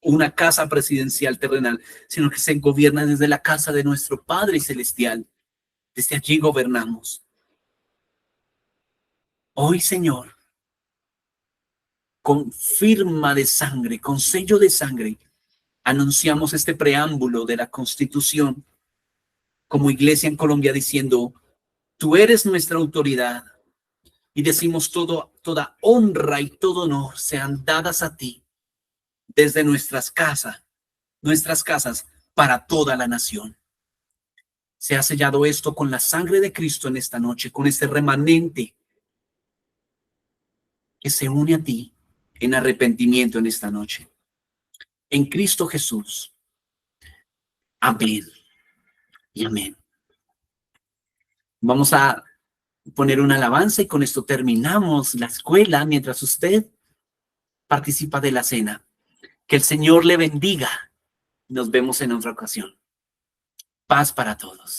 una casa presidencial terrenal, sino que se gobierna desde la casa de nuestro Padre celestial. Desde allí gobernamos. Hoy, Señor, con firma de sangre, con sello de sangre, anunciamos este preámbulo de la Constitución como iglesia en Colombia diciendo, tú eres nuestra autoridad y decimos toda honra y todo honor sean dadas a ti desde nuestras casas para toda la nación. Se ha sellado esto con la sangre de Cristo en esta noche, con este remanente que se une a ti en arrepentimiento en esta noche. En Cristo Jesús. Amén y amén. Vamos a poner una alabanza y con esto terminamos la escuela mientras usted participa de la cena. Que el Señor le bendiga. Nos vemos en otra ocasión. Paz para todos.